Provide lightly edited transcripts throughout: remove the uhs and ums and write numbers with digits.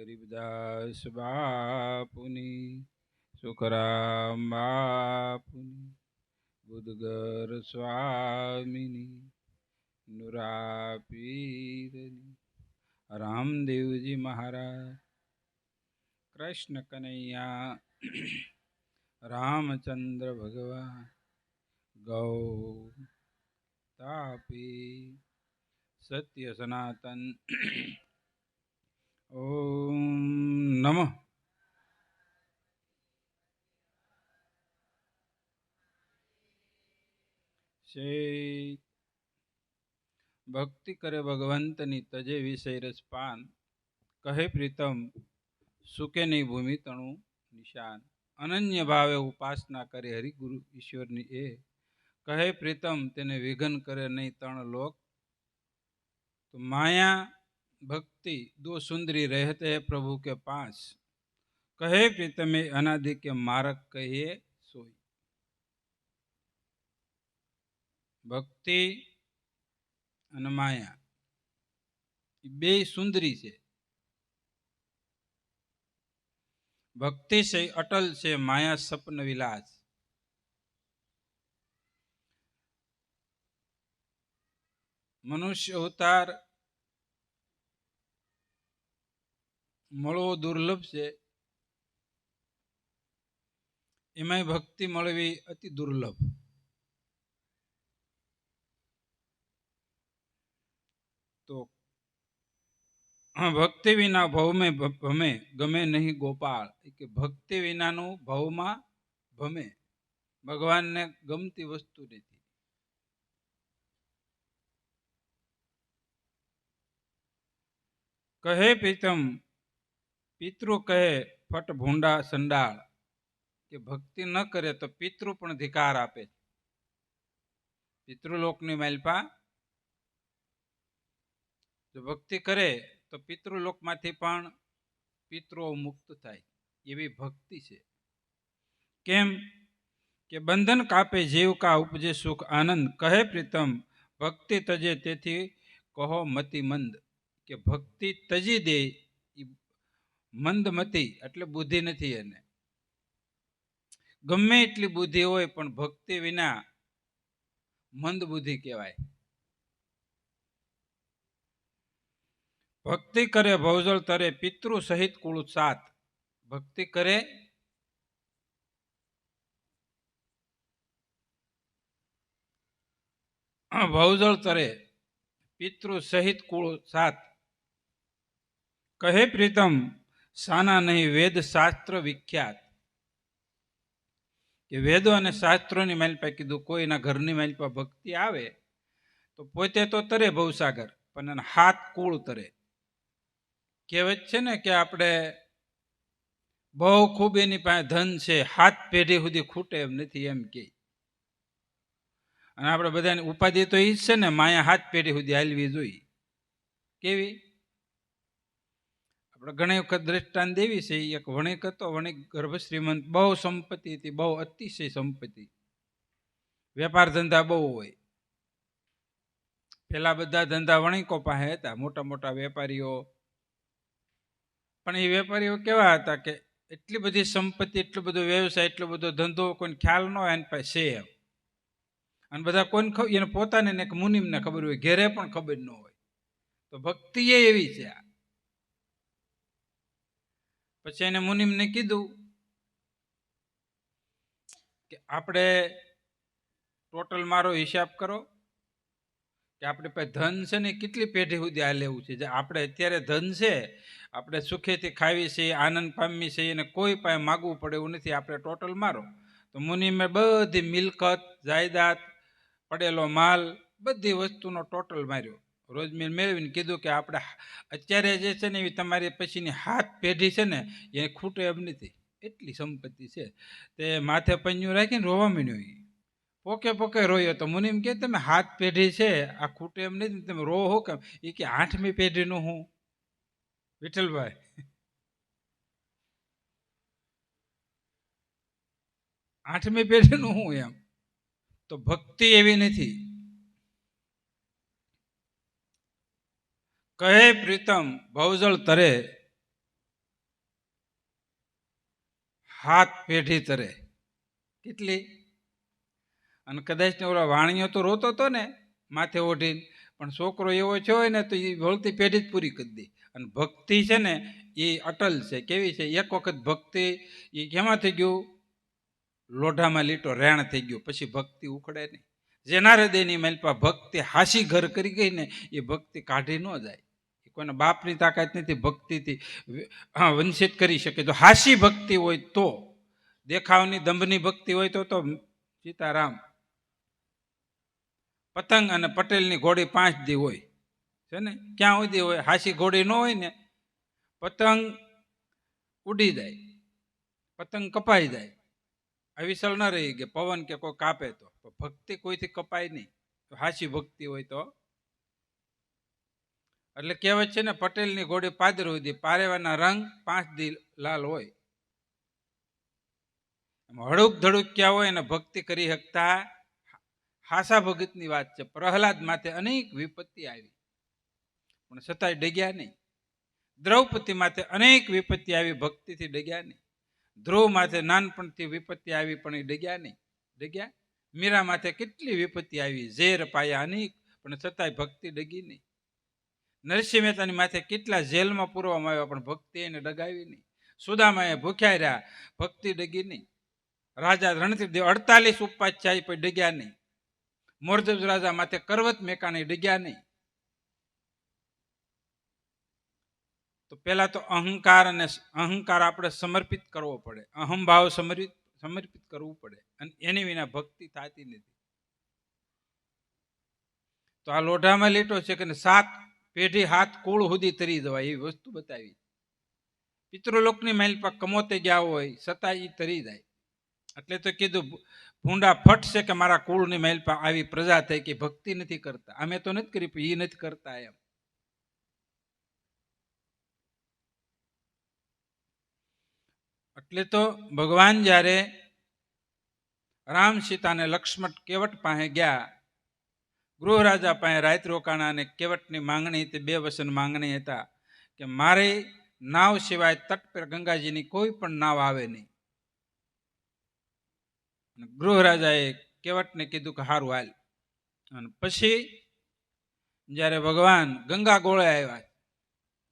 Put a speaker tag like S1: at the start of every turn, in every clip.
S1: ગરીબદાસ બાપુની, સુખરામ બાપુની, બુદ્ધગર સ્વામીની, નુરાપીરની, રામદેવજી મહારાજ, કૃષ્ણ કનૈયા, રામચંદ્ર ભગવાન, ગૌ તાપી, સત્ય સનાતન. ઓમ નમઃ. ભક્તિ કરે ભગવંતની, તજે વિષય રસ પાન. કહે પ્રીતમ સુકે નહીં ભૂમિ તણું નિશાન. અનન્ય ભાવે ઉપાસના કરે હરિગુરુ ઈશ્વરની એ. કહે પ્રીતમ તેને વિઘન કરે નહીં તણ લોક. તો માયા ભક્તિ દો સુંદરી રહેતે હૈ પ્રભુ કે પાસ. કહે પ્રીતમે અનાદિ કે મારક કહીએ સોઈ. ભક્તિ અને માયા બે સુંદરી છે. ભક્તિ છે અટલ છે, માયા સપન વિલાસ. મનુષ્ય અવતાર મળવો દુર્લભ છે, એમાંય ભક્તિ મળવી અતિ દુર્લભ. તો ભક્તિ વિના ભવમાં ભમે, ગમે નહીં ગોપાળ. કે ભક્તિ વિનાનું ભવમાં ભમે, ભગવાનને ગમતી વસ્તુ નથી. કહે પ્રીતમ પિતૃ કહે ફટ ભૂંડા સંડાળ. કે ભક્તિ ન કરે તો પિતૃ પણ ધિકાર આપે. પિતૃલોકની માલપા જો ભક્તિ કરે તો પિતૃલોકમાંથી પણ પિતૃઓ મુક્ત થાય, એવી ભક્તિ છે. કેમ કે બંધન કાપે જીવ કા ઉપજે સુખ આનંદ. કહે પ્રીતમ ભક્તિ તજે તેથી કહો મતિ મંદ. કે ભક્તિ તજી દે મંદ મતિ, એટલે બુદ્ધિ નથી એને. ગમે એટલી બુદ્ધિ હોય પણ ભક્તિ વિના મંદ બુદ્ધિ કહેવાય. ભક્તિ કરે ભવજળ તરે પિતૃ સહિત કુળ સાત. ભક્તિ કરે ભવજળ તરે પિતૃ સહિત કુળ સાત. કહે પ્રીતમ સાના નહીં વેદ શાસ્ત્ર વિખ્યાત. કે વેદો અને શાસ્ત્રોની માલપા કીધું કોઈના ઘરની માલપા ભક્તિ આવે તો પોતે તો તરે ભવસાગર, પણ એના હાથ કુળ તરે. કહેવત છે ને કે આપણે બહુ ખૂબ એની પાસે ધન છે, હાથ પેઢી સુધી ખૂટે એમ નથી, એમ કે. અને આપણે બધાની ઉપાધિ તો એ જ છે ને, માયા હાથ પેઢી સુધી હાલવી જોઈએ. કેવી? આપણે ઘણી વખત દ્રષ્ટાંત દેવી છે. એક વણિક હતો, વણિક ગર્ભ શ્રીમંત, બહુ સંપત્તિ હતી, બહુ અતિશય સંપત્તિ, વેપાર ધંધા બહુ હોય. પેલા બધા ધંધા વણિકો પાસે હતા, મોટા મોટા વેપારીઓ. પણ એ વેપારીઓ કેવા હતા કે એટલી બધી સંપત્તિ, એટલો બધો વ્યવસાય, એટલો બધો ધંધો, કોઈને ખ્યાલ ન હોય એની પાસે છે એમ. અને બધા કોઈને એને પોતાને ને મુનિમને ખબર હોય, ઘેરે પણ ખબર ન હોય. તો ભક્તિ એવી છે. પછી એને મુનિમને કીધું કે આપણે ટોટલ મારો હિસાબ કરો કે આપણે પાસે ધન છે ને કેટલી પેઢી સુધી આ લેવું છે. જે આપણે અત્યારે ધન છે, આપણે સુખેથી ખાવી છે, આનંદ પામી છે, એને કોઈ પાસે માગવું પડે એવું નથી. આપણે ટોટલ મારો. તો મુનિમે બધી મિલકત, જાયદાદ, પડેલો માલ, બધી વસ્તુનો ટોટલ માર્યો. રોજ મેં મેળવીને કીધું કે આપણે અત્યારે જે છે ને એવી તમારી પછીની હાથ પેઢી છે ને એ ખૂટે એમ નથી, એટલી સંપત્તિ છે. તે માથે પન્યું રાખીને રોવા માંડ્યો. પોકે પોકે રોયો. તો મુનિમ કે તમે હાથ પેઢી છે, આ ખૂટે એમ નથી, તમે રો હો કેમ? એ કે 8મી પેઢીનું હું વિઠ્ઠલભાઈ, 8મી પેઢીનું હું એમ. તો ભક્તિ એવી નથી. કહે પ્રીતમ ભવજળ તરે હાથ પેઢી તરે, કેટલી. અને કદાચ ને ઓલા વાણિયો તો રોતો હતો ને માથે ઓઢીને, પણ છોકરો એવો છે હોય ને તો એ વળતી પેઢી જ પૂરી કરી દે. અને ભક્તિ છે ને એ અટલ છે. કેવી છે? એક વખત ભક્તિ એ કેમાં થઈ ગયું? લોઢામાં લીટો રેણ થઈ ગયું, પછી ભક્તિ ઉખડે નહીં. જેના હૃદયની મેલપા ભક્તિ હાસી ઘર કરી ગઈ ને એ ભક્તિ કાઢી ન જાય. કોઈના બાપની તાકાત નથી ભક્તિથી વંચિત કરી શકે. જો હાસી ભક્તિ હોય તો, દેખાવની દંભની ભક્તિ હોય તો સીતારામ. પતંગ અને પટેલની ઘોડી 5 દી હોય છે ને, ક્યાં સુધી હોય? હાસી ઘોડી ન હોય ને, પતંગ ઉડી જાય, પતંગ કપાઈ જાય, અવિસલ ન રહી કે પવન કે કોઈ કાપે તો. ભક્તિ કોઈથી કપાય નહીં, હાસી ભક્તિ હોય તો. એટલે કહેવત છે ને, પટેલની ઘોડી પાદર સુધી, પારેવાના રંગ 5 દી લાલ હોય. હળુક ધડુક ક્યાં હોય અને ભક્તિ કરી શકતા હાસા ભગતની વાત છે. પ્રહલાદ માથે અનેક વિપત્તિ આવી પણ છતાંય ડગ્યા નહીં. દ્રૌપદી માથે અનેક વિપત્તિ આવી, ભક્તિથી ડગ્યા નહીં. ધ્રુવ માથે નાનપણથી વિપત્તિ આવી પણ એ ડગ્યા નહીં. ડગ્યા. મીરા માથે કેટલી વિપત્તિ આવી, ઝેર પાયા અનેક, પણ છતાંય ભક્તિ ડગી નહીં. નરસિંહ મહેતાની માથે કેટલા જેલમાં પૂરવામાં આવ્યા પણ ભક્તિ એને ડગાવી નહીં. સુદામાએ ભૂખ્યા રહ્યા, ભક્તિ ડગી નહીં. રાજા રણતીદેવ 48 ઉપવાસ ચાહી પણ ડગ્યા નહીં. મોરધજ રાજા માથે કરવત મેકાને ડગ્યા નહીં. તો પેલા તો અહંકાર, અને અહંકાર આપણે સમર્પિત કરવો પડે, અહંભાવ સમર્પિત કરવું પડે, અને એની વિના ભક્તિ થતી નથી. તો આ લોઢામાં લીટો છે કે 7 પેઢી હાથ કુળ સુધી તરી જવાય એવી વસ્તુ બતાવી. પિતૃલોકની મહેલ પર કમોતે ગયા હોય છતાં એ તરી જાય. એટલે તો કીધું ભૂંડા ફટ છે કે મારા કુળની મહેલ પર આવી પ્રજા થઈ કે ભક્તિ નથી કરતા. અમે તો નથી કરી પણ એ નથી કરતા એમ. એટલે તો ભગવાન જ્યારે રામ સીતાને લક્ષ્મણ કેવટ પાસે ગયા, ગૃહ રાજા પાસે રાત રોકાણા, અને કેવટની માંગણી હતી, 2 વચન માંગણી હતા કે મારે નાવ સિવાય તટ પર ગંગાજીની કોઈ પણ નાવ આવે નહીં. ગૃહ રાજાએ કેવટને કીધું કે હારું હાલ. અને પછી જ્યારે ભગવાન ગંગા ગોળે આવ્યા,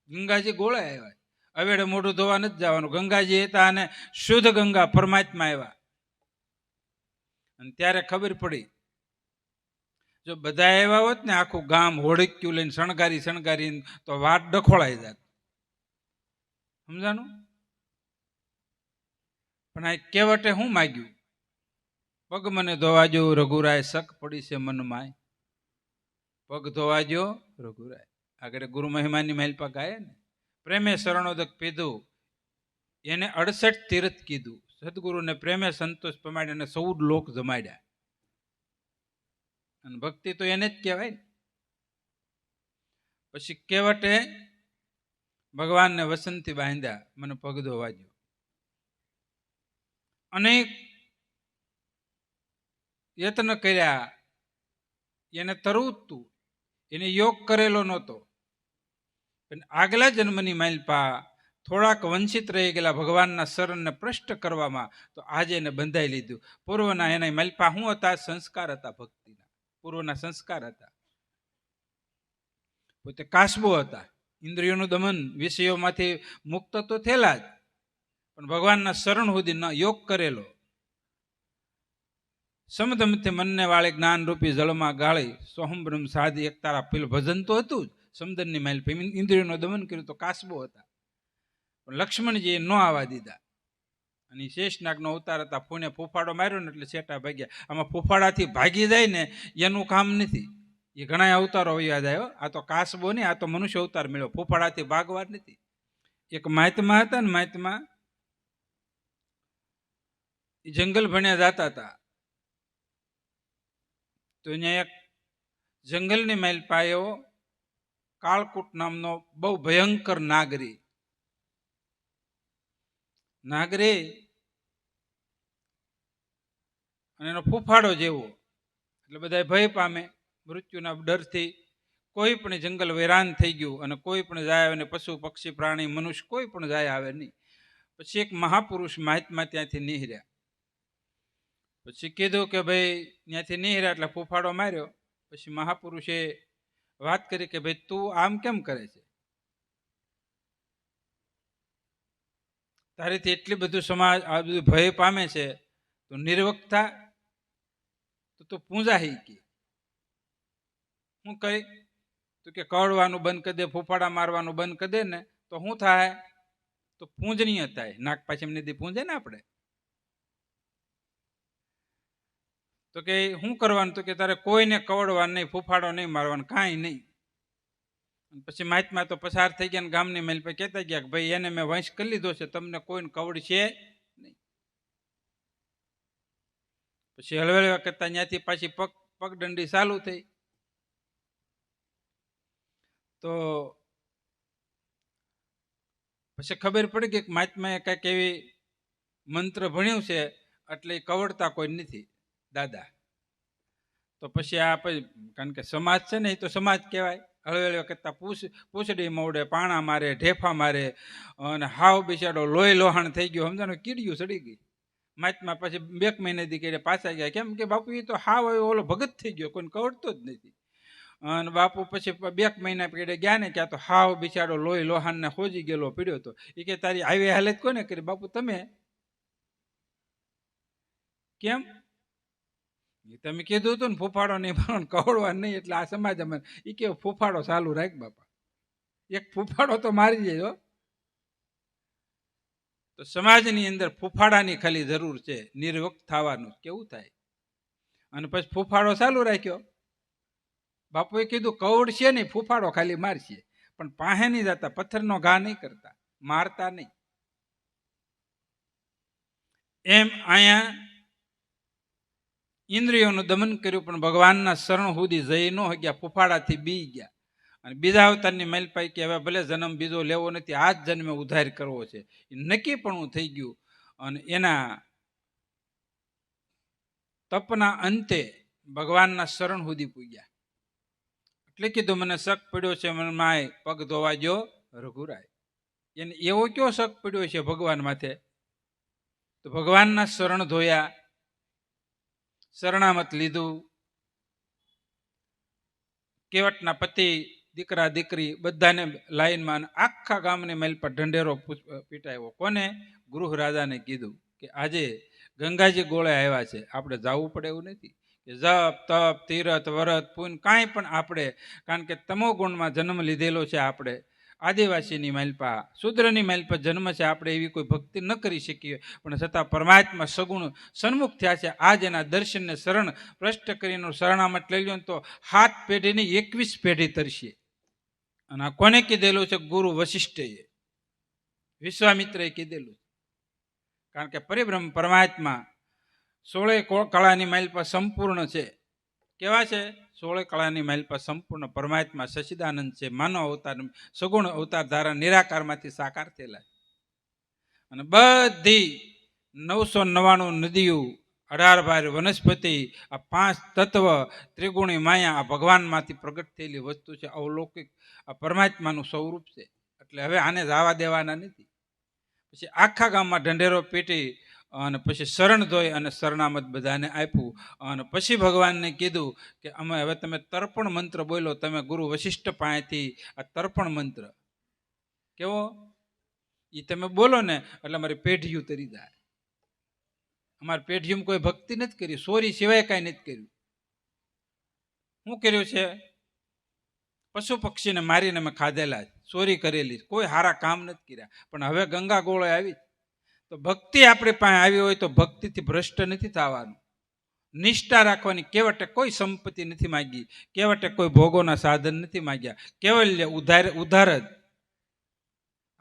S1: ગંગાજી ગોળે આવ્યા, અવેડે મોઢું ધોવા નથી જવાનું, ગંગાજી હતા અને શુદ્ધ ગંગા પરમાત્મા આવ્યા. અને ત્યારે ખબર પડી, જો બધા આવ્યા હોત ને આખું ગામ હોળીક્યું લઈને શણગારી તો વાત ડખોળાઈ જાત. સમજાનું? પણ આ કેવટે શું માગ્યું? પગ મને ધોવાજો રઘુરાય, શક પડી છે મનમાં, પગ ધોવાજો રઘુરાય. આગળ ગુરુ મહિમાની મહેલ પર ગાય ને, પ્રેમે શરણોદક પીધું, એને 68 તીર્થ કીધું. સદગુરુને પ્રેમે સંતોષ પમાડ્યા અને 14 લોક જમાડ્યા. અને ભક્તિ તો એને જ કહેવાય ને. પછી કેવટે ભગવાનને વસંતથી બાંધ્યા, મને પગ ધોવાજો. અનેક યત્ન કર્યા, એને તરવું તું, એને યોગ કરેલો નહોતો. પણ આગલા જન્મની માલપા થોડાક વંચિત રહી ગયેલા ભગવાનના શરણને પ્રષ્ટ કરવામાં તો આજે એને બંધાઈ લીધું. પૂર્વના એના માલપા શું હતા? સંસ્કાર હતા ભક્તિના, પૂર્વના સંસ્કાર હતા. પોતે કાસબો હતા, ઇન્દ્રિયોનું દમન, વિષયોમાંથી મુક્ત તો થયેલા જ, પણ ભગવાનના શરણ સુધી ન યોગ કરેલો. સમદમથી મનને વાળે જ્ઞાન રૂપી જળમાં ગાળી, સોહમ બ્રહ્મ સાધી એક તારા પેલું ભજન તો હતું જ. સમદનની માઇલ ઇન્દ્રિયોનું દમન કર્યું તો કાસબો હતા. પણ લક્ષ્મણજીએ ન આવવા દીધા. અને શેષનાગનો અવતાર હતા, ફૂને ફૂફાડો માર્યો ને એટલે શેટા ભાગ્યા. આમાં ફૂફાડાથી ભાગી જાય ને એનું કામ નથી. એ ઘણા અવતારો યાદ આવ્યો. આ તો કાસબો નહીં, આ તો મનુષ્ય અવતાર મળ્યો. ફૂફાડાથી ભાગવા નથી. એક મહાત્મા હતા ને, મહાત્મા એ જંગલ ભણ્યા જતા હતા. તો અહીંયા એક જંગલની માઇલ પાયો કાળકૂટ નામનો બહુ ભયંકર નાગરી અને એનો ફૂફાડો જેવો. એટલે બધા ભય પામે મૃત્યુના ડરથી. કોઈ પણ જંગલ વેરાન થઈ ગયું અને કોઈ પણ જાય અને પશુ પક્ષી પ્રાણી મનુષ્ય કોઈ પણ જાય આવે નહીં. પછી એક મહાપુરુષ મહાત્મા ત્યાંથી નીહર્યા. પછી કીધું કે ભાઈ ત્યાંથી નીહર્યા એટલે ફૂફાડો માર્યો. પછી મહાપુરુષે વાત કરી કે ભાઈ તું આમ કેમ કરે છે, તારીથી એટલી બધું સમાજ આ બધું ભય પામે છે, તો નિર્વક્તા તો તું પૂંજા હી કે હું કઈ તું કે કવડવાનું બંધ કરી દે, ફૂફાડા મારવાનું બંધ કરી દે ને તો શું થાય, તો પૂંજનીય થાય. નાક પાછી એમને દી પૂંજે ને આપણે. તો કે શું કરવાનું, તો કે તારે કોઈને કવડવાનું નહીં, ફૂફાડો નહીં મારવાનું, કાંઈ નહીં. પછી મહાત્મા તો પસાર થઈ ગયા ને ગામની મેલ પર કહેતા ગયા કે ભાઈ એને મેં વંશ કરી લીધો છે, તમને કોઈને કવડ છે નહીં. પછી હળવેળવા કરતા ત્યાંથી પાછી પગદંડી ચાલુ થઈ. તો પછી ખબર પડી ગઈ કે મહાત્માએ કંઈક એવી મંત્ર ભણ્યું છે એટલે એ કવડતા કોઈ નથી દાદા. તો પછી આ કારણ કે સમાજ છે ને એ તો સમાજ કહેવાય. હળવેળવા કરતા પૂછડી મોડે, પાણા મારે, ઢેફા મારે, અને હાવ બિચારો લોહી લોહાણ થઈ ગયો, સમજાનો કીડિયું સડી ગઈ. મહાત્મા પછી 2 મહિનાથી કહે પાછા ગયા. કેમ કે બાપુ એ તો હાવ ઓલો ભગત થઈ ગયો, કોઈને કવડતો જ નથી. અને બાપુ પછી 2 મહિના પીડે ગયા ને ક્યાં તો હાવ બિચારો લોહી લોહાણ ને ખોજી ગયેલો પીડ્યો હતો. એ કે તારી આવી હાલત કોને કરી બાપુ, તમે કેમ, તમે કીધું હતું ને ફૂફાડો નહીં પણ કવડવા નહીં, એટલે આ સમાજ અમે એ કે ફૂફાડો ચાલુ રાખ બાપા, એક ફૂફાડો તો મારી જાય. તો સમાજની અંદર ફૂફાડાની ખાલી જરૂર છે, નિર્વક્ત થવાનું કેવું થાય. અને પછી ફૂફાડો ચાલુ રાખ્યો. બાપુએ કીધું કવડ છે નહીં, ફૂફાડો ખાલી મારશે, પણ પાસે નહીં જતા, પથ્થરનો ઘા નહીં કરતા, મારતા નહીં. એમ અહીંયા ઇન્દ્રિયોનું દમન કર્યું, પણ ભગવાનના શરણ સુધી જઈ ન ગયા, ફૂફાડાથી બી ગયા. અને બીજા અવતારની મેલપાઈ કે હવે ભલે જન્મ બીજો લેવો નથી, આ જ જન્મે ઉદ્ધાર કરવો છે, એ નક્કી પણ થઈ ગયું. અને એના તપના અંતે ભગવાનના શરણ સુધી પૂગ્યા. એટલે કીધું મને શક પડ્યો છે મને માય, પગ ધોવા જો રઘુરાય. એને એવો કયો શક પડ્યો છે ભગવાન માથે, તો ભગવાનના શરણ ધોયા, શરણામત લીધું. કેવટના પતિ, દીકરા દીકરી બધાને લાઈનમાં, આખા ગામને મેલ પર ઢંઢેરો પીટાયો. કોને? ગૃહ રાજાને કીધું કે આજે ગંગાજી ગોળે આવ્યા છે, આપણે જવું પડે એવું નથી. કે જપ તપ તીરથ વરત પૂન કાંઈ પણ આપણે, કારણ કે તમો ગુણમાં જન્મ લીધેલો છે આપણે, આદિવાસીની માલપા શૂદ્રની માલપા જન્મ છે, આપણે એવી કોઈ ભક્તિ ન કરી શકીએ, પણ છતાં પરમાત્મા સગુણ સન્મુખ થયા છે. આજ એના દર્શનને શરણ પ્રષ્ટ કરીને શરણામત લઈ લો તો 7 પેઢીની 21 પેઢી તરશે. અને આ કોને કીધેલું છે? ગુરુ વશિષ્ઠએ, વિશ્વામિત્રએ કીધેલું. કારણ કે પરિબ્રહ્મ પરમાત્મા 16 કળાની માલપા સંપૂર્ણ છે. કેવા છે? 16 કળાની માલપા સંપૂર્ણ પરમાત્મા સચ્ચિદાનંદ છે. માનવ અવતાર, સગુણ અવતાર ધારા નિરાકારમાંથી સાકાર થયેલા. અને બધી 999 નદીઓ, 18 ભાર વનસ્પતિ, આ 5 તત્વ, ત્રિગુણી માયા, આ ભગવાનમાંથી પ્રગટ થયેલી વસ્તુ છે. અવલૌકિક આ પરમાત્માનું સ્વરૂપ છે. એટલે હવે આને જવા દેવાના નથી. પછી આખા ગામમાં ઢંઢેરો પીટી અને પછી શરણ ધોઈ અને શરણામત બધાને આપ્યું. અને પછી ભગવાનને કીધું કે અમે હવે તમે તર્પણ મંત્ર બોલો, તમે ગુરુ વશિષ્ઠ પાસેથી આ તર્પણ મંત્ર કેવો એ તમે બોલો ને એટલે અમારી પેઢીયું તરી જાય. અમારી પેઢીયું કોઈ ભક્તિ નથી કરી, સોરી સિવાય કાંઈ નથી કર્યું. શું કર્યું છે? પશુ પક્ષીને મારીને અમે ખાધેલા, ચોરી કરેલી, કોઈ સારા કામ નથી કર્યા. પણ હવે ગંગા ગોળે આવી તો ભક્તિ આપણી પાસે આવી હોય તો ભક્તિથી ભ્રષ્ટ નથી થવાનું. નિષ્ઠા રાખવાની. કેવટે કોઈ સંપત્તિ નથી માગી, કેવટે કોઈ ભોગોના સાધન નથી માગ્યા, કેવલ્ય ઉધાર જ.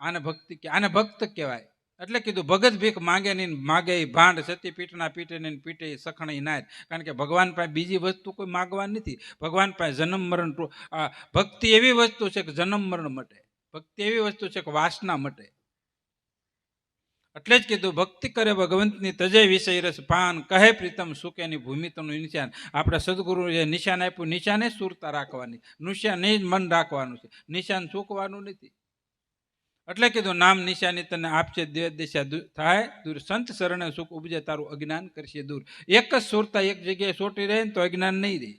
S1: આને ભક્તિ, આને ભક્ત કહેવાય. એટલે કીધું ભગત ભીખ માગે નહીં, માગે ભાંડ, સતી પીઠના પીટે ને પીટે સખણી નાય. કારણ કે ભગવાન પાસે બીજી વસ્તુ કોઈ માગવા નથી. ભગવાન પાસે જન્મ મરણ, ભક્તિ એવી વસ્તુ છે કે જન્મ મરણ મટે, ભક્તિ એવી વસ્તુ છે કે વાસના મટે. એટલે જ કીધું ભક્તિ કરે ભગવંતની તજે વિષય રસ પાન, કહે પ્રીતમ સુકેની ભૂમિ તનું નિશાન. આપણે સદગુરુએ નિશાન આપ્યું, નિશાને સુરતા રાખવાની, નિશાને જ મન રાખવાનું છે, નિશાન ચૂકવાનું નથી. એટલે કીધું નામ નિશાની તને આપશે દેવ દિશા થાય દૂર, સંત શરણે સુખ ઉપજે તારું અજ્ઞાન કરશે દૂર. એક જ સુરતા એક જગ્યાએ સોટી રહે ને તો અજ્ઞાન નહીં રહે.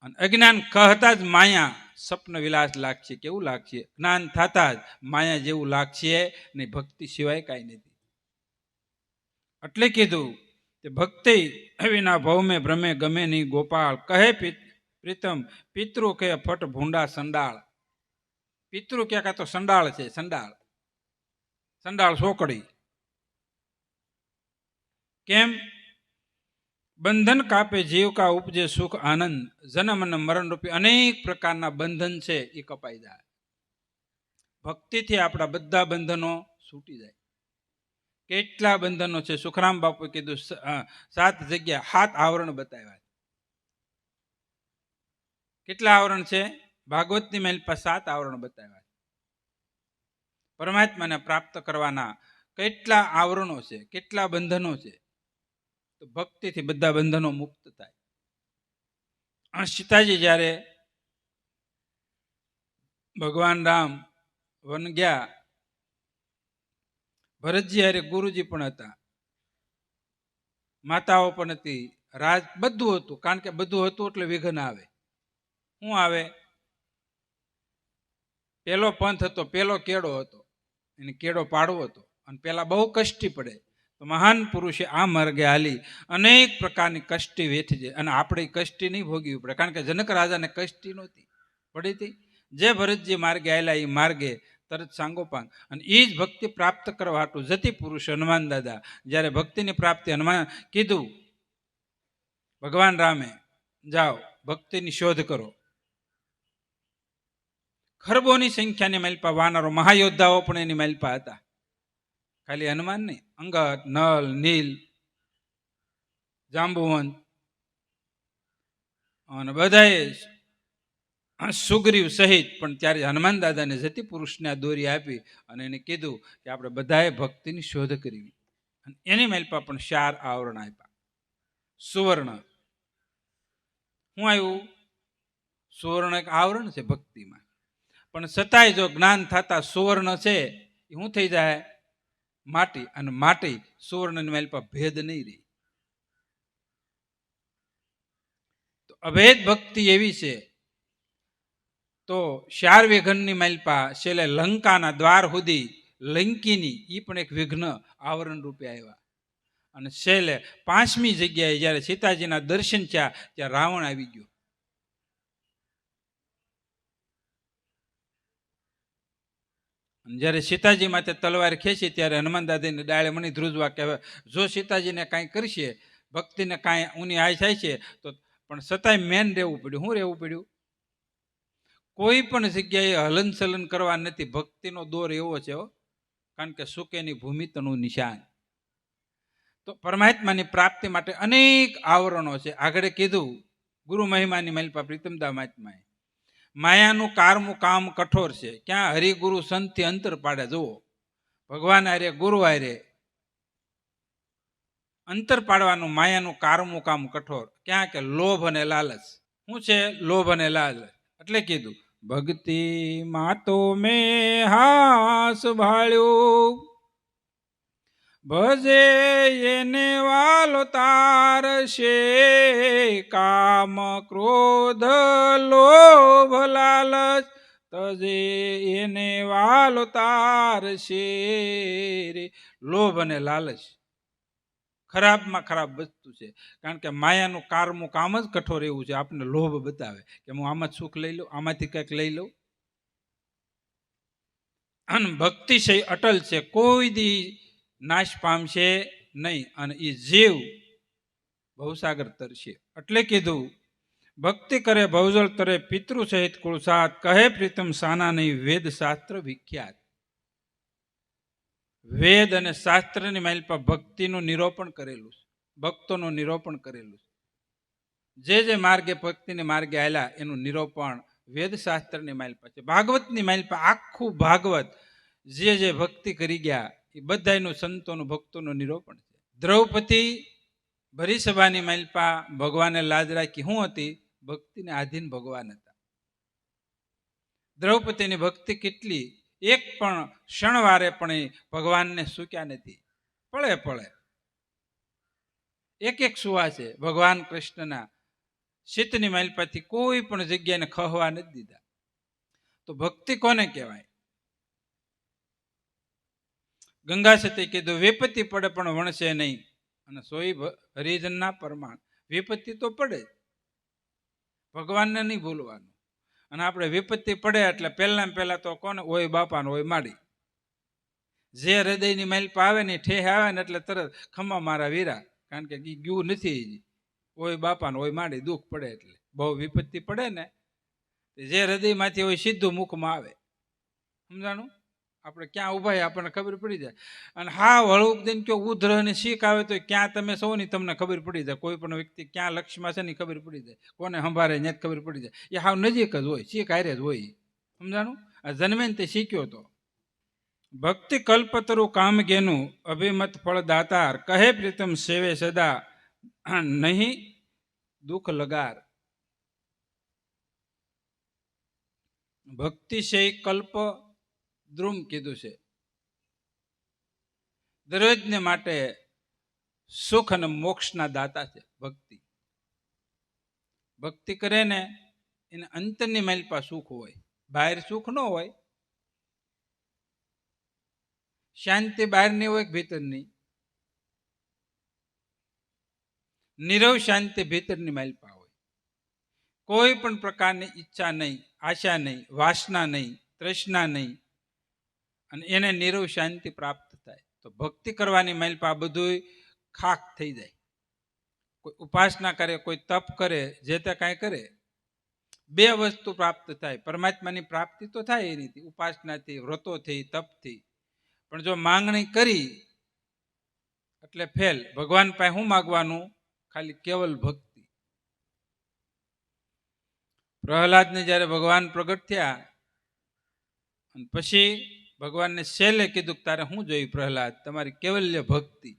S1: અને અજ્ઞાન કહતા જ માયા સ્વપ્ન વિલાસ લાગશે. કેવું લાગશે? જ્ઞાન થતા જ માયા જેવું લાગશે ને ભક્તિ સિવાય કાંઈ નથી. એટલે કીધું કે ભક્તિ વિના ભવમે ભ્રમે ગમે નહીં ગોપાળ. કહે પ્રીતમ પિતૃ કે ફટ ભૂંડા સંડાળ. પિતૃ ક્યાં તો સંડાળ છે, સંડાળ સંડાળ સોકડી. કેમ? બંધન કાપે જીવ કા ઉપજે સુખ આનંદ. જન્મ અને મરણ રૂપી અનેક પ્રકારના બંધન છે એ કપાઈ જાય. ભક્તિથી આપણા બધા બંધનો છૂટી જાય. કેટલા બંધનો છે? સુખરામ બાપુએ કીધું 7 જગ્યા 7 આવરણ બતાવ્યા. કેટલા આવરણ છે? ભાગવતની મહેલ પર 7 આવરણ બતાવ્યા. પરમાત્માને પ્રાપ્ત કરવાના કેટલા આવરણો છે, કેટલા બંધનો છે? તો ભક્તિથી બધા બંધનો મુક્ત થાય. સીતાજી જ્યારે ભગવાન રામ વન ગયા, ભરતજી હારે ગુરુજી પણ હતા, માતાઓ પણ હતી, રાજ બધું હતું. કારણ કે બધું હતું એટલે વિઘ્ન આવે. શું આવે? પેલો પંથ હતો, પેલો કેળો હતો, એને કેળો પાડવો હતો. અને પેલા બહુ કષ્ટી પડે. તો મહાન પુરુષે આ માર્ગે હાલી અનેક પ્રકારની કષ્ટી વેઠી. અને આપણે કષ્ટી નહીં ભોગવવી પડે. કારણ કે જનક રાજાને કષ્ટી નહોતી પડી હતી. જે ભરતજી માર્ગે આવેલા એ માર્ગે તરત સાંગોપાંગ. અને એ જ ભક્તિ પ્રાપ્ત કરવા હાટું જતી પુરુષ હનુમાન દાદા જ્યારે ભક્તિની પ્રાપ્તિ હનુમાન કીધું ભગવાન રામે, જાઓ ભક્તિની શોધ કરો. ખરબોની સંખ્યાની માલપા વાનરો મહાયોદ્ધાઓ પણ એની માલપા હતા. ખાલી હનુમાન નહીં, અંગદ, નલ, નીલ, જાંબુવંત અને બધાએ સુગ્રીવ સહિત. પણ ત્યારે હનુમાન દાદાને જતી પુરુષને આ દોરી આપી અને એને કીધું કે આપણે બધાએ ભક્તિની શોધ કરવી. અને એની માલપા પણ 4 આવરણ આપ્યા. સુવર્ણ શું આવ્યું? સુવર્ણ એક આવરણ છે ભક્તિમાં. પણ છતાંય જો જ્ઞાન થતા સુવર્ણ છે એ શું થઈ જાય? માટી. અને માટી સુવર્ણની માલપા ભેદ નહીં રહી. તો અભેદ ભક્તિ એવી છે. તો 4 વિઘ્નની માલપા છેલ્લે લંકાના દ્વાર સુધી લંકીની એ પણ એક વિઘ્ન આવરણ રૂપે આવ્યા. અને છેલ્લે 5મી જગ્યાએ જ્યારે સીતાજીના દર્શન થયા ત્યાં રાવણ આવી ગયો. જ્યારે સીતાજી માથે તલવાર ખેંચી ત્યારે હનુમાન દાદાની ડાળે મણી ધ્રુજવા કે જો સીતાજીને કાંઈ કરશે, ભક્તિને કાંઈ ઊની આય થાય છે તો. પણ છતાંય મેન રહેવું પડ્યું. શું રહેવું પડ્યું? કોઈ પણ જગ્યાએ હલન ચલન કરવા નથી. ભક્તિનો દોર એવો છે. કારણ કે સુકેની ભૂમિ તનું નિશાન. તો પરમાત્માની પ્રાપ્તિ માટે અનેક આવરણો છે. આગળ કીધું ગુરુ મહિમાની માલપા પ્રીતમદા મહાત્માએ માયાનું કારમું કામ કઠોર છે. ક્યાં હરિગુરુ સંતથી અંતર પાડે. જુઓ ભગવાન હારે ગુરુ હારે અંતર પાડવાનું માયાનું કારમું કામ કઠોર. ક્યાં? કે લોભ અને લાલચ. શું છે લોભ અને લાલચ? એટલે કીધું ભક્તિ માં તો મેં હાસ ભાળ્યો, ભજે એને વાલો તારશે, કામ ક્રોધ લોભ લાલચ તજે એને વાલો તારશે રે. લોભ અને લાલચ ખરાબમાં ખરાબ વસ્તુ છે. કારણ કે માયાનું કારમું કામ જ કઠોર એવું છે. આપણને લોભ બતાવે કે હું આમાં સુખ લઈ લઉં, આમાંથી કંઈક લઈ લઉં. અને ભક્તિ છે અટલ છે, કોઈ દી નાશ પામશે નહીં. અને એ જીવ ભવસાગર તરશે. એટલે કીધું ભક્તિ કરે ભવજળ તરે, પિતૃ સહિત કુળસાત. કહે પ્રીતમ સાના નહીં વેદ શાસ્ત્ર વિખ્યાત. વેદ અને શાસ્ત્રની માલપા ભક્તિનું નિરૂપણ કરેલું છે, ભક્તોનું નિરૂપણ કરેલું છે. જે માર્ગે ભક્તિને માર્ગે આવેલા એનું નિરૂપણ વેદ શાસ્ત્રની માલપા છે. ભાગવતની માલપા આખું ભાગવત જે ભક્તિ કરી ગયા એ બધાનું સંતોનું ભક્તોનું નિરૂપણ છે. દ્રૌપદી ભરી સભાની માલપા ભગવાને લાજ રાખી. શું હતી? ભક્તિને આધીન ભગવાન હતા. દ્રૌપદીની ભક્તિ કેટલી, એક પણ ક્ષણવારે પણ એ ભગવાનને સૂક્યા નથી. પળે પળે એક એક સુવા છે ભગવાન કૃષ્ણના શીતની માલપાથી કોઈ પણ જગ્યાને ખહવા નથી દીધા. તો ભક્તિ કોને કહેવાય? ગંગા સતી કીધું વિપત્તિ પડે પણ વણશે નહીં, અને સોઈ હરિજનના પરમાણ. વિપત્તિ તો પડે, ભગવાનને નહીં ભૂલવાનું. અને આપણે વિપત્તિ પડે એટલે પહેલા તો કોને? ઓય બાપાને ઓય માડી. જે હૃદયની માલપા આવે ને ઠેહ આવે ને એટલે તરત ખમા મારા વીરા, કારણ કે ગયું નથી. ઓય બાપાને ઓય માડી દુઃખ પડે એટલે બહુ વિપત્તિ પડે ને, જે હૃદયમાંથી હોય સીધું મુખમાં આવે. સમજાણું? આપણે ક્યાં ઊભા આપણને ખબર પડી જાય. અને હા હળવું દઈને કયો ઉધ્ર અને શીખ આવે તો ક્યાં તમે સૌ ની તમને ખબર પડી જાય. કોઈ પણ વ્યક્તિ ક્યાં લક્ષ્યમાં છે ને ખબર પડી જાય, કોને સંભાળે ને ખબર પડી જાય. એ હાવ નજીક જ હોય, શીખ હારે જ હોય. સમજાણું? આ જન્મે ને તે શીખ્યો તો. ભક્તિ કલ્પતરુ કામ ગેનું, અભિમત ફળ દાતાર, કહે પ્રીતમ સેવે સદા, નહીં દુઃખ લગાર. ભક્તિ છે કલ્પ દ્રુમ કીધું છે. દરરોજને માટે સુખ અને મોક્ષના દાતા છે ભક્તિ. ભક્તિ કરે ને એને અંતરની માલપા સુખ હોય, બહાર સુખ ન હોય. શાંતિ બહારની હોય ભીતરની, નીરવ શાંતિ ભીતરની માલપા હોય. કોઈ પણ પ્રકારની ઈચ્છા નહીં, આશા નહીં, વાસના નહીં, તૃષ્ણા નહીં, અને એને નીરવ શાંતિ પ્રાપ્ત થાય. તો ભક્તિ કરવાની માલપા બધું ખાક થઈ જાય. કોઈ ઉપાસના કરે, કોઈ તપ કરે, જે તે કાંઈ કરે, બે વસ્તુ પ્રાપ્ત થાય. પરમાત્માની પ્રાપ્તિ તો થાય એ રીતે ઉપાસનાથી, વ્રતોથી, તપથી. પણ જો માંગણી કરી એટલે ફેલ. ભગવાન પાસે શું માગવાનું? ખાલી કેવલ ભક્તિ. પ્રહલાદને જ્યારે ભગવાન પ્રગટ થયા અને પછી ભગવાનને છેલ્લે કીધું તારે શું જોયું પ્રહલાદ? તમારી કેવલ્ય ભક્તિ.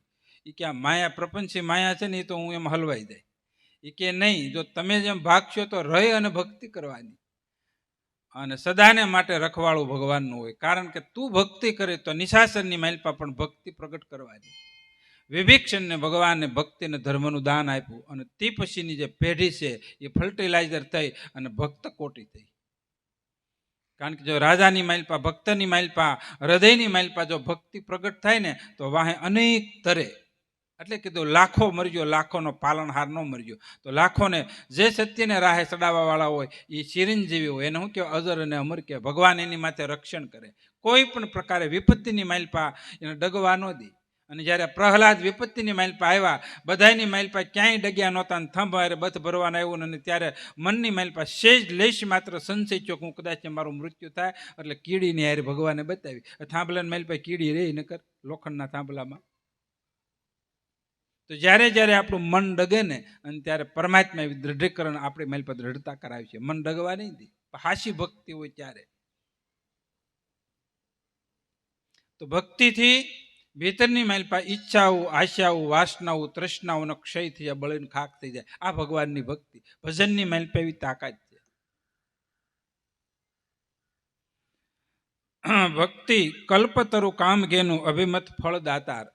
S1: એ કે આ માયા, પ્રપંચી માયા છે ને એ તો હું એમ હલવાઈ જાય. એ કે નહીં, જો તમે જેમ ભાગશો તો રહી અને ભક્તિ કરવાની. અને સદાને માટે રખવાળું ભગવાનનું હોય. કારણ કે તું ભક્તિ કરે તો નિશાસનની માલપા પણ ભક્તિ પ્રગટ કરવાની. વિભીક્ષણને ભગવાને ભક્તિને ધર્મનું દાન આપ્યું, અને તે પછીની જે પેઢી છે એ ફર્ટિલાઇઝર થઈ અને ભક્ત કોટી થઈ. કારણ કે જો રાજાની માલપા, ભક્તની માલપા, હૃદયની માલપા જો ભક્તિ પ્રગટ થાય ને તો વાહે અનેક તરે. એટલે કીધું લાખો મરજો, લાખોનો પાલનહાર ન મરજો. તો લાખોને જે સત્યને રાહે ચડાવવા વાળા હોય એ ચિરંજીવી હોય. એને શું કહેવાય? અજર અને અમર કહેવાય. ભગવાન એની માથે રક્ષણ કરે. કોઈ પણ પ્રકારે વિપત્તિની માલપા એને ડગવા ન દે. અને જ્યારે પ્રહલાદ વિપત્તિની માલપા આવ્યા, બધાની માલપા ક્યાંય ડગ્યા નહોતા, થંભ હારે બથ ભરવાના આવ્યું. અને ત્યારે મનની માલપા સેજ લેશ માત્ર સંશય ચોક હું કદાચ મારું મૃત્યુ થાય એટલે કીડીની હારે ભગવાને બતાવી. થાંભલાની માલપા કીડી રહી નકર લોખંડના થાંભલામાં. તો જ્યારે જ્યારે આપણું મન ડગે ને અને ત્યારે પરમાત્મા દૃઢીકરણ આપણી માલપા દ્રઢતા કરાવી છે. મન ડગવા નહીં દે. હાસી ભક્તિ હોય ત્યારે. તો ભક્તિથી ભીતરની માલપા ઈચ્છાઓ, આશાઓ, વાસનાઓ, તૃષ્ણાઓનો ક્ષય થઈ જાય, બળીને ખાક થઈ જાય. આ ભગવાનની ભક્તિ. ભજનની માલપા એવી તાકાત છે. ભક્તિ કલ્પતરુ કામ ઘેનું, અભિમત ફળ દાતાર.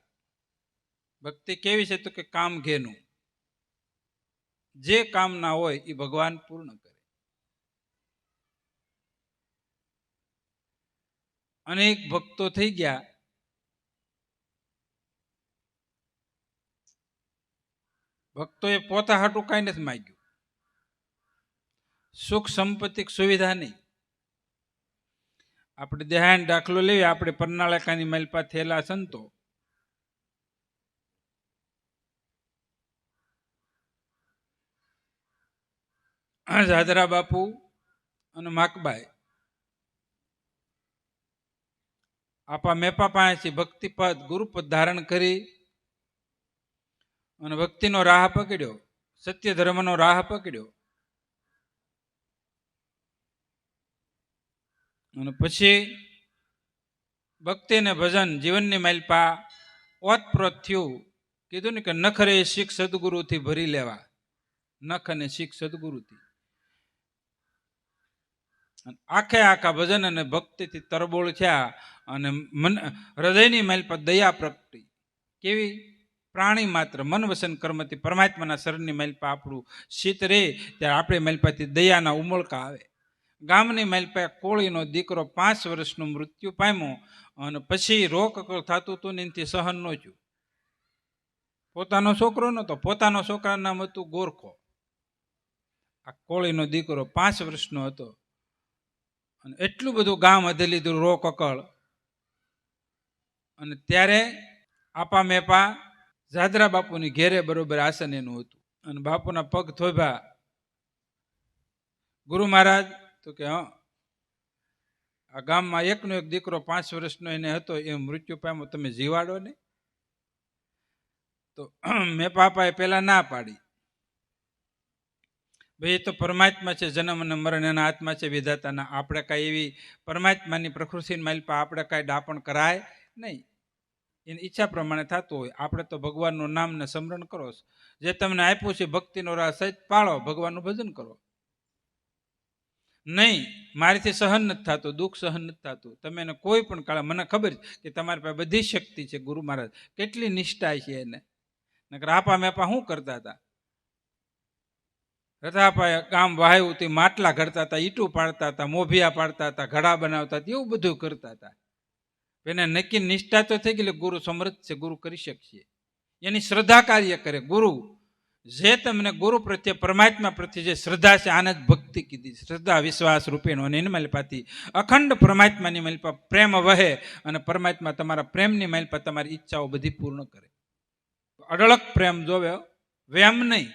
S1: ભક્તિ કેવી છે? તો કે કામ ઘેનું. જે કામ ના હોય એ ભગવાન પૂર્ણ કરે. અનેક ભક્તો થઈ ગયા, ભક્તોએ પોતા હાટું કાંઈ નથી માગ્યું, સુખ સંપત્તિ સુવિધા નહીં. આપણે દેહાન દાખલો લેવી. આપણે પરનાળાકાની માલપા થયેલા સંતો, જાદરા બાપુ અને માકબાઈ આપા મેપા પાસેથી ભક્તિપદ, ગુરુપદ ધારણ કરી અને ભક્તિનો રાહ પકડ્યો, સત્ય ધર્મનો રાહ પકડ્યો. અને પછી ભક્તિ ને ભજન જીવનની માલપા ઓતપ્રોત થયું. કીધું ને કે નખરે શીખ સદગુરુથી ભરી લેવા. નખ અને શીખ સદગુરુથી. અને આખે આખા ભજન અને ભક્તિથી તરબોળ થયા અને મન હૃદયની મેલ પર દયા પ્રગટી. કેવી? પ્રાણી માત્ર મન વસન કર્મથી પરમાત્માના શરણની મેલ પર આપણું શીત રહે ત્યારે આપણે મેલ પરથી દયાના ઉમળકા આવે. ગામની મેલ પર કોળીનો દીકરો 5 વર્ષનું મૃત્યુ પામ્યો અને પછી રોકકળ થતું હતું ને એનાથી સહન ન થયું. પોતાનો છોકરો નહોતો, પોતાનો છોકરાનું નામ હતું ગોરખો. આ કોળીનો દીકરો 5 વર્ષનો હતો અને એટલું બધું ગામ હધી લીધું રોકકળ. અને ત્યારે આપા મેપા જાદરા બાપુની ઘેરે બરોબર આસન એનું હતું અને બાપુના પગ થોભ્યા. ગુરુ મહારાજ તો કે હા, આ ગામમાં એકનો એક દીકરો 5 વર્ષનો એને હતો, એ મૃત્યુ પામ્યો, તમે જીવાડો ને. તો મેં પાપાએ પેલા ના પાડી, ભાઈ એ તો પરમાત્મા છે, જન્મ અને મરણ એના હાથમાં છે વિધાતાના. આપણે કાંઈ એવી પરમાત્માની પ્રકૃતિની માલિપા આપણે કાંઈ ડાપણ કરાય નહીં. એની ઈચ્છા પ્રમાણે થતું હોય. આપણે તો ભગવાનનું નામ ને સ્મરણ કરો, જે તમને આપ્યું છે ભક્તિનો રાહ સહિત પાળો, ભગવાનનું ભજન કરો. નહીં મારીથી સહન નથી થતું, દુઃખ સહન નથી થતું, તમે એને કોઈ પણ કાળે, મને ખબર છે કે તમારી પાસે બધી શક્તિ છે. ગુરુ મહારાજ કેટલી નિષ્ઠા છે એને. નકર આપા મેપા શું કરતા હતા? રથાપાએ ગામ વાયુથી માટલા ઘડતા હતા, ઈટું પાડતા હતા, મોભિયા પાડતા હતા, ઘડા બનાવતા હતા, એવું બધું કરતા હતા. એને નક્કી નિષ્ઠા તો થઈ ગઈ, ગુરુ સમર્થ છે, ગુરુ કરી શકશે. એની શ્રદ્ધા કાર્ય કરે. ગુરુ જે તમને ગુરુ પ્રત્યે પરમાત્મા પ્રત્યે જે શ્રદ્ધા છે, આને જ ભક્તિ કીધી. શ્રદ્ધા વિશ્વાસ રૂપેનો. અને એની માલિપાથી અખંડ પરમાત્માની માલિપા પ્રેમ વહે અને પરમાત્મા તમારા પ્રેમની માલિપા તમારી ઈચ્છાઓ બધી પૂર્ણ કરે. અઢળક પ્રેમ જોવે, વેમ નહીં.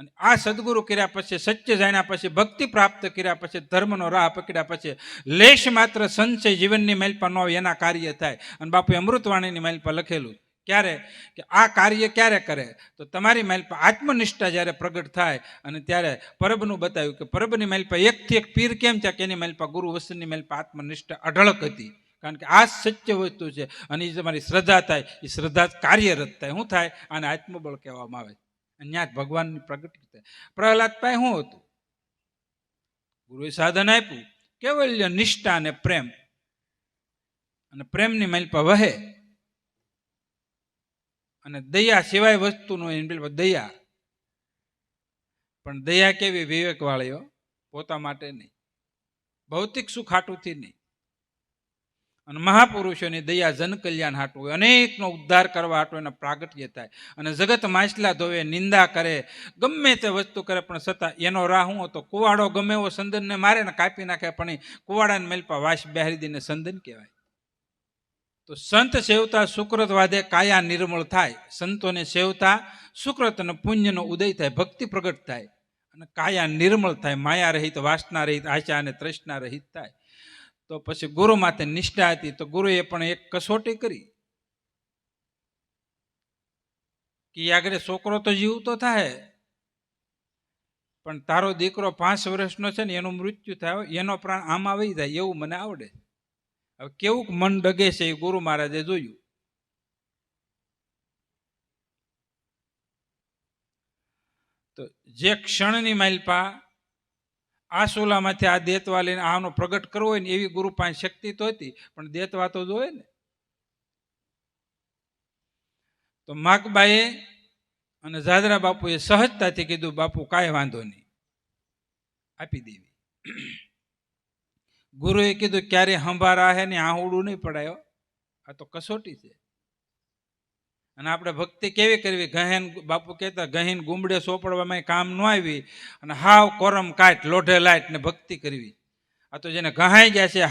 S1: અને આ સદગુરુ કર્યા પછી, સત્ય જાણ્યા પછી, ભક્તિ પ્રાપ્ત કર્યા પછી, ધર્મનો રાહ પકડ્યા પછી લેશ માત્ર સંશય જીવનની માલિપા ન હોય, એના કાર્ય થાય. અને બાપુએ અમૃતવાણીની માલિપા લખેલું ક્યારે કે આ કાર્ય ક્યારે કરે તો તમારી માલિપા આત્મનિષ્ઠા જ્યારે પ્રગટ થાય અને ત્યારે પરબનું બતાવ્યું કે પરબની માલિપા એકથી એક પીર કેમ છે કે એની માલિપા ગુરુ વસનની માલિપા આત્મનિષ્ઠા અઢળક હતી. કારણ કે આ સત્ય વસ્તુ છે અને એ તમારી શ્રદ્ધા થાય, એ શ્રદ્ધા કાર્યરત થાય. શું થાય? આને આત્મબળ કહેવામાં આવે. ત્યાં જ ભગવાનની પ્રગતિ થાય. પ્રહલાદ પાસે શું હતું? ગુરુએ સાધન આપ્યું, કેવલ્ય નિષ્ઠા અને પ્રેમ. અને પ્રેમની માલિપા વહે અને દયા સિવાય વસ્તુનો દયા. પણ દયા કેવી? વિવેક વાળીઓ, પોતા માટે નહીં, ભૌતિક સુખ હાટુથી નહીં. અને મહાપુરુષોની દયા જન કલ્યાણ હાટું હોય, અનેકનો ઉદ્ધાર કરવા હાટું એના પ્રાગટ્ય થાય. અને જગત માછલા ધોવે, નિંદા કરે, ગમે તે વસ્તુ કરે, પણ છતાં એનો રાહ શું હતો? કુવાડો ગમે એવો સંદનને મારે ને કાપી નાખે, પણ એ કુવાડાને મેલપા વાસ બેહારી દઈને સંદન કહેવાય. તો સંત સેવતા સુકૃત વાદે કાયા નિર્મળ થાય. સંતોને સેવતા સુકૃત અને પુણ્યનો ઉદય થાય, ભક્તિ પ્રગટ થાય અને કાયા નિર્મળ થાય, માયા રહિત, વાસના રહિત, આશા અને તૃષ્ણા રહિત થાય. તો પછી ગુરુ માથે નિષ્ઠા હતી, તો ગુરુએ પણ એક કસોટી કરી કે આગળ છોકરો તો જીવતો થાય, પણ તારો દીકરો 5 વર્ષનો છે ને એનું મૃત્યુ થાય, એનો પ્રાણ આમાં વહી જાય એવું મને આવડે. હવે કેવું મન ડગે છે એ ગુરુ મહારાજે જોયું. તો જે ક્ષણની માલિપા આ સોલામાંથી આ દેતવા લઈને આનો પ્રગટ કરવો હોય ને એવી ગુરુ પાસે શક્તિ તો હતી, પણ દેતવા તો જોવે ને. તો માકબાએ અને જાદરા બાપુએ સહજતાથી કીધું, બાપુ કાંઈ વાંધો નહીં, આપી દેવી. ગુરુએ કીધું ક્યારે સંભારા હે ને આહુડું નહીં પડાયો, આ તો કસોટી છે. અને આપણે ભક્તિ કેવી કરવી? ગહેન બાપુ કહેતા, ગહીન ગુમડે સોપડવામાં કામ ન આવી અને હાવ કોરમ કાઢ લોઢે લાઈટ ને ભક્તિ કરવી. આ તો જેને ગહાઈ ગયા છે,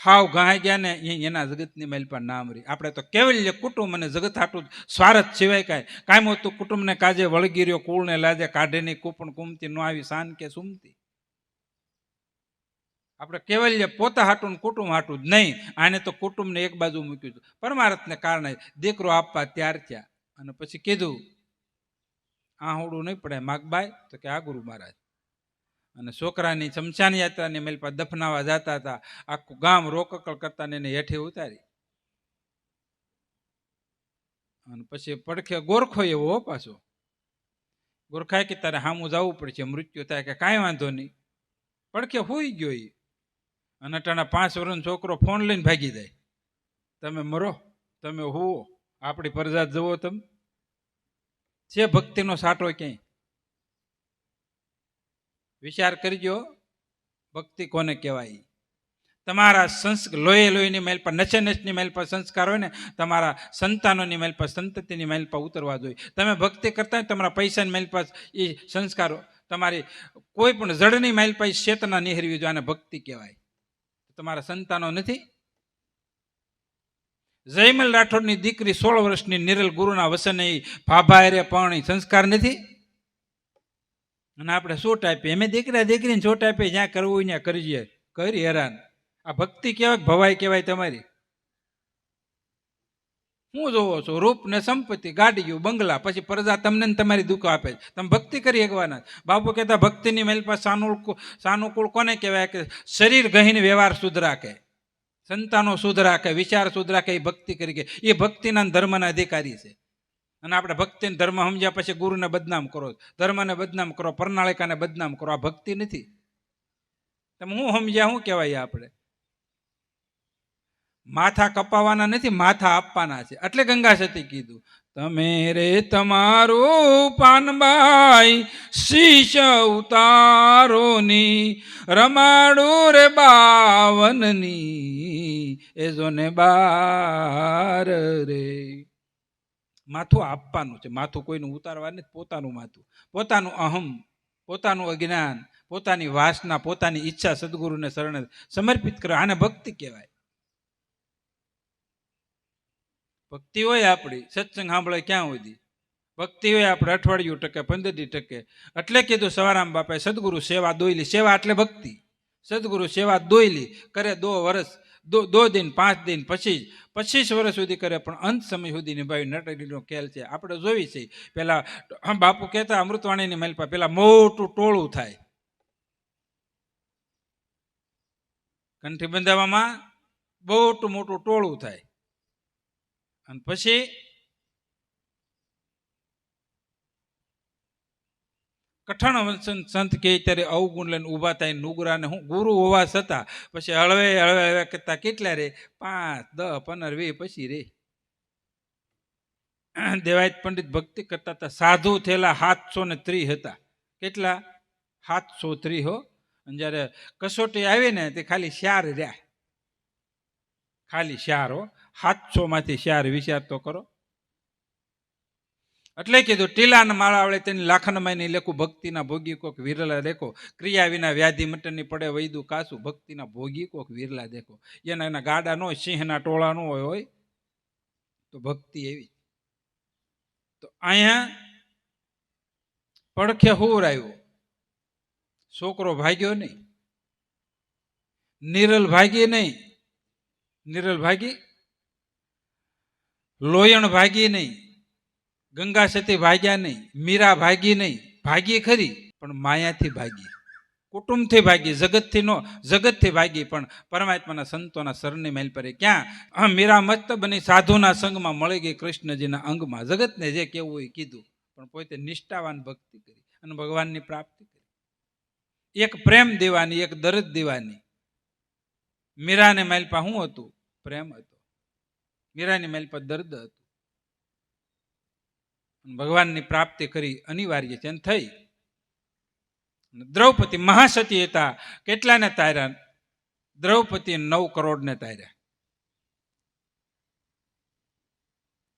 S1: હાવ ગહાઈ ગયા ને એના જગતની માલિપા નામ રહી. આપણે તો કેવલ્ય કુટુંબ અને જગત હાટું સ્વાર્થ સિવાય કાંઈ હતું કુટુંબને કાજે વળગી રહ્યો, કુળને લાજે કાઢે નહીં, કૂપણ કુમતી ન આવી શાન કે સુમતી. આપણે કેવલ્ય પોતા હાટું ને કુટુંબ હાટું જ નહીં. આને તો કુટુંબને એક બાજુ મૂક્યું હતું, પરમાર્થને કારણે દીકરો આપવા ત્યાર થયા. અને પછી કીધું આહુડું નહીં પડે માગબાઈ, તો કે આ ગુરુ મહારાજ. અને છોકરાની શમશાન યાત્રાની મેલપા દફનાવા જતા હતા, આખું ગામ રોકકળ કરતા એને હેઠે ઉતારી. અને પછી પડખે ગોરખો એવો પાછો, ગોરખાય કે તારે હામું જવું પડશે, મૃત્યુ થાય, કે કાંઈ વાંધો નહીં. પડખે હોઈ ગયો એ અને અટાણા 5 વર્ષનો છોકરો ફોન લઈને ભાગી જાય. તમે મરો, તમે હુવો, આપણી પ્રજા જુઓ, તમે છે ભક્તિનો સાટો ક્યાંય? વિચાર કરજો, ભક્તિ કોને કહેવાય? તમારા લોહીની મેલ પર, નચે નચની મેલ પર સંસ્કાર હોય ને, તમારા સંતાનોની મેલ પર, સંતતિની મેલ પર ઉતરવા જોઈએ. તમે ભક્તિ કરતા હોય તમારા પૈસાની મેલ પર એ સંસ્કારો, તમારી કોઈ પણ જડની મેલ પર ચેતના નિહરવી જોઈએ. આને ભક્તિ કહેવાય. તમારા સંતાનો નથી? જયમલ રાઠોડની દીકરી 16 વર્ષની નિરલ ગુરુના વસને ભાભારે પણ સંસ્કાર નથી? અને આપણે શું ટાઈપીએ? એમે દીકરીને શું ટાઈપીએ? જ્યાં કરવું હોય ત્યાં કરીએ, કરી હેરાન. આ ભક્તિ કહેવાય? ભવાઈ કહેવાય તમારી? હું જોવો છો? રૂપ ને સંપત્તિ, ગાડીઓ, બંગલા, પછી પ્રજા તમને તમારી દુઃખ આપે છે. તમે ભક્તિ કરી શકવાના? બાપુ કહેતા ભક્તિની મેલ પર સાનુકૂળ કોને કહેવાય? કે શરીર ગહીને વ્યવહાર શુદ્ધ રાખે, સંતાનો શુદ્ધ રાખે, વિચાર શુદ્ધ રાખે, એ ભક્તિ કરી કે એ ભક્તિના ધર્મના અધિકારી છે. અને આપણે ભક્તિને ધર્મ સમજ્યા પછી ગુરુને બદનામ કરો, ધર્મને બદનામ કરો, પરનાળિકાને બદનામ કરો. આ ભક્તિ નથી. તમે હું સમજ્યા? શું કહેવાય? આપણે માથા કપાવાના નથી, માથા આપવાના છે. એટલે ગંગા સતી કીધું, તમે રે તમારું પાનબાઈ શીશ ઉતારો ની, રમાડું રે બાવનની એ જોને બાર રે. માથું આપવાનું છે. માથું કોઈનું ઉતારવા નથી. પોતાનું માથું, પોતાનું અહમ, પોતાનું અજ્ઞાન, પોતાની વાસના, પોતાની ઈચ્છા સદગુરુને શરણે સમર્પિત કરો. આને ભક્તિ કહેવાય. ભક્તિ હોય આપણી, સત્સંગ સાંભળે ક્યાં સુધી? ભક્તિ હોય આપણે અઠવાડિયું ટકે, 15 ટકે. એટલે કીધું સવારામ બાપાએ, સદગુરુ સેવા દોયલી. સેવા એટલે ભક્તિ. સદગુરુ સેવા દોયલી કરે 2 વર્ષ, 2 દિન, 5 દિન, પછી 25 વર્ષ સુધી કરે, પણ અંત સમય સુધી નિભાવી નટરીનો ખેલ છે. આપણે જોઈ છે. પેલા બાપુ કહેતા અમૃતવાણીની મહેલપા પેલા મોટું ટોળું થાય કંઠી બંધાવામાં, મોટું ટોળું થાય. અને પછી કઠણ વંચન સંત કે ત્યારે અવગુણ લઈને ઊભા થાય નુગરાને. હું ગુરુ હોવા છતાં પછી હળવે કરતા કેટલા રે? 5, 10, 15, 20 પછી રે. દેવાયત પંડિત ભક્તિ કરતા હતા. સાધુ થયેલા 730 હતા. કેટલા? 730 હો. અને જયારે કસોટી આવી ને તે ખાલી 4 રહ્યા. ખાલી 4 હો. 700 માંથી 4. વિચાર તો કરો. એટલે કીધું ટીલાના માળા વળે તેની લાખનમાયની લેખું, ભક્તિના ભોગી કોક વિરલા દેખો, ક્રિયા વિના વ્યાધિ મટનની પડે વૈદું કાસું, ભક્તિના ભોગી કોક વિરલા દેખો. એના ગાડા નો, સિંહના ટોળા નો હોય તો ભક્તિ એવી. તો અહીંયા પડખે હુર આવ્યો, છોકરો ભાગ્યો નહીં, નિરલ ભાગી નહીં, નિરલ ભાગી, લોયણ ભાગી નહીં, ગંગા સતી ભાગ્યા નહીં, મીરા ભાગી નહીં. ભાગી ખરી પણ માયાથી ભાગી, કુટુંબથી ભાગી, જગતથી ભાગી, પણ પરમાત્માના સંતોના શરણની મેલ પર ક્યાં? મીરા મસ્ત બની સાધુના સંગમાં મળી ગઈ કૃષ્ણજીના અંગમાં. જગતને જે કેવું હોય કીધું, પણ પોતે નિષ્ઠાવાન ભક્તિ કરી અને ભગવાનની પ્રાપ્તિ કરી. એક પ્રેમ દેવાની, એક દરદ દેવાની. મીરાને મેલ પર શું હતું? પ્રેમ હતો. મીરાની મેલ પર દર્દ હતું. ભગવાનની પ્રાપ્તિ કરી અનિવાર્ય છે થઈ. દ્રૌપદી મહાસતી હતા. કેટલાને તાર્યા? દ્રૌપદી 9 કરોડને તાર્યા.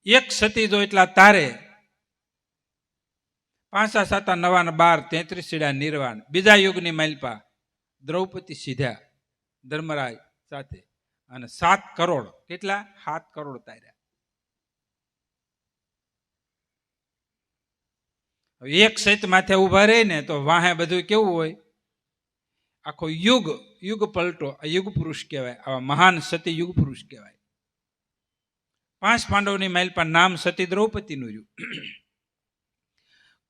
S1: એક સતી જો એટલા તારે, 5, 7, 9, 12, 33 સીડા નિર્વાણ. બીજા યુગની માલપા દ્રૌપદી સીધા ધર્મરાજ સાથે, અને 7 કરોડ. કેટલા? 7 કરોડ તાર્યા. એક સૈત માથે ઉભા રહે ને તો વાહે બધું કેવું હોય? આખો યુગ પલટો. આ યુગ પુરુષ કહેવાય. આવા મહાન સતી યુગ પુરુષ કહેવાય. 5 પાંડવની મહેલ પર નામ સતી દ્રૌપદીનું રહ્યું.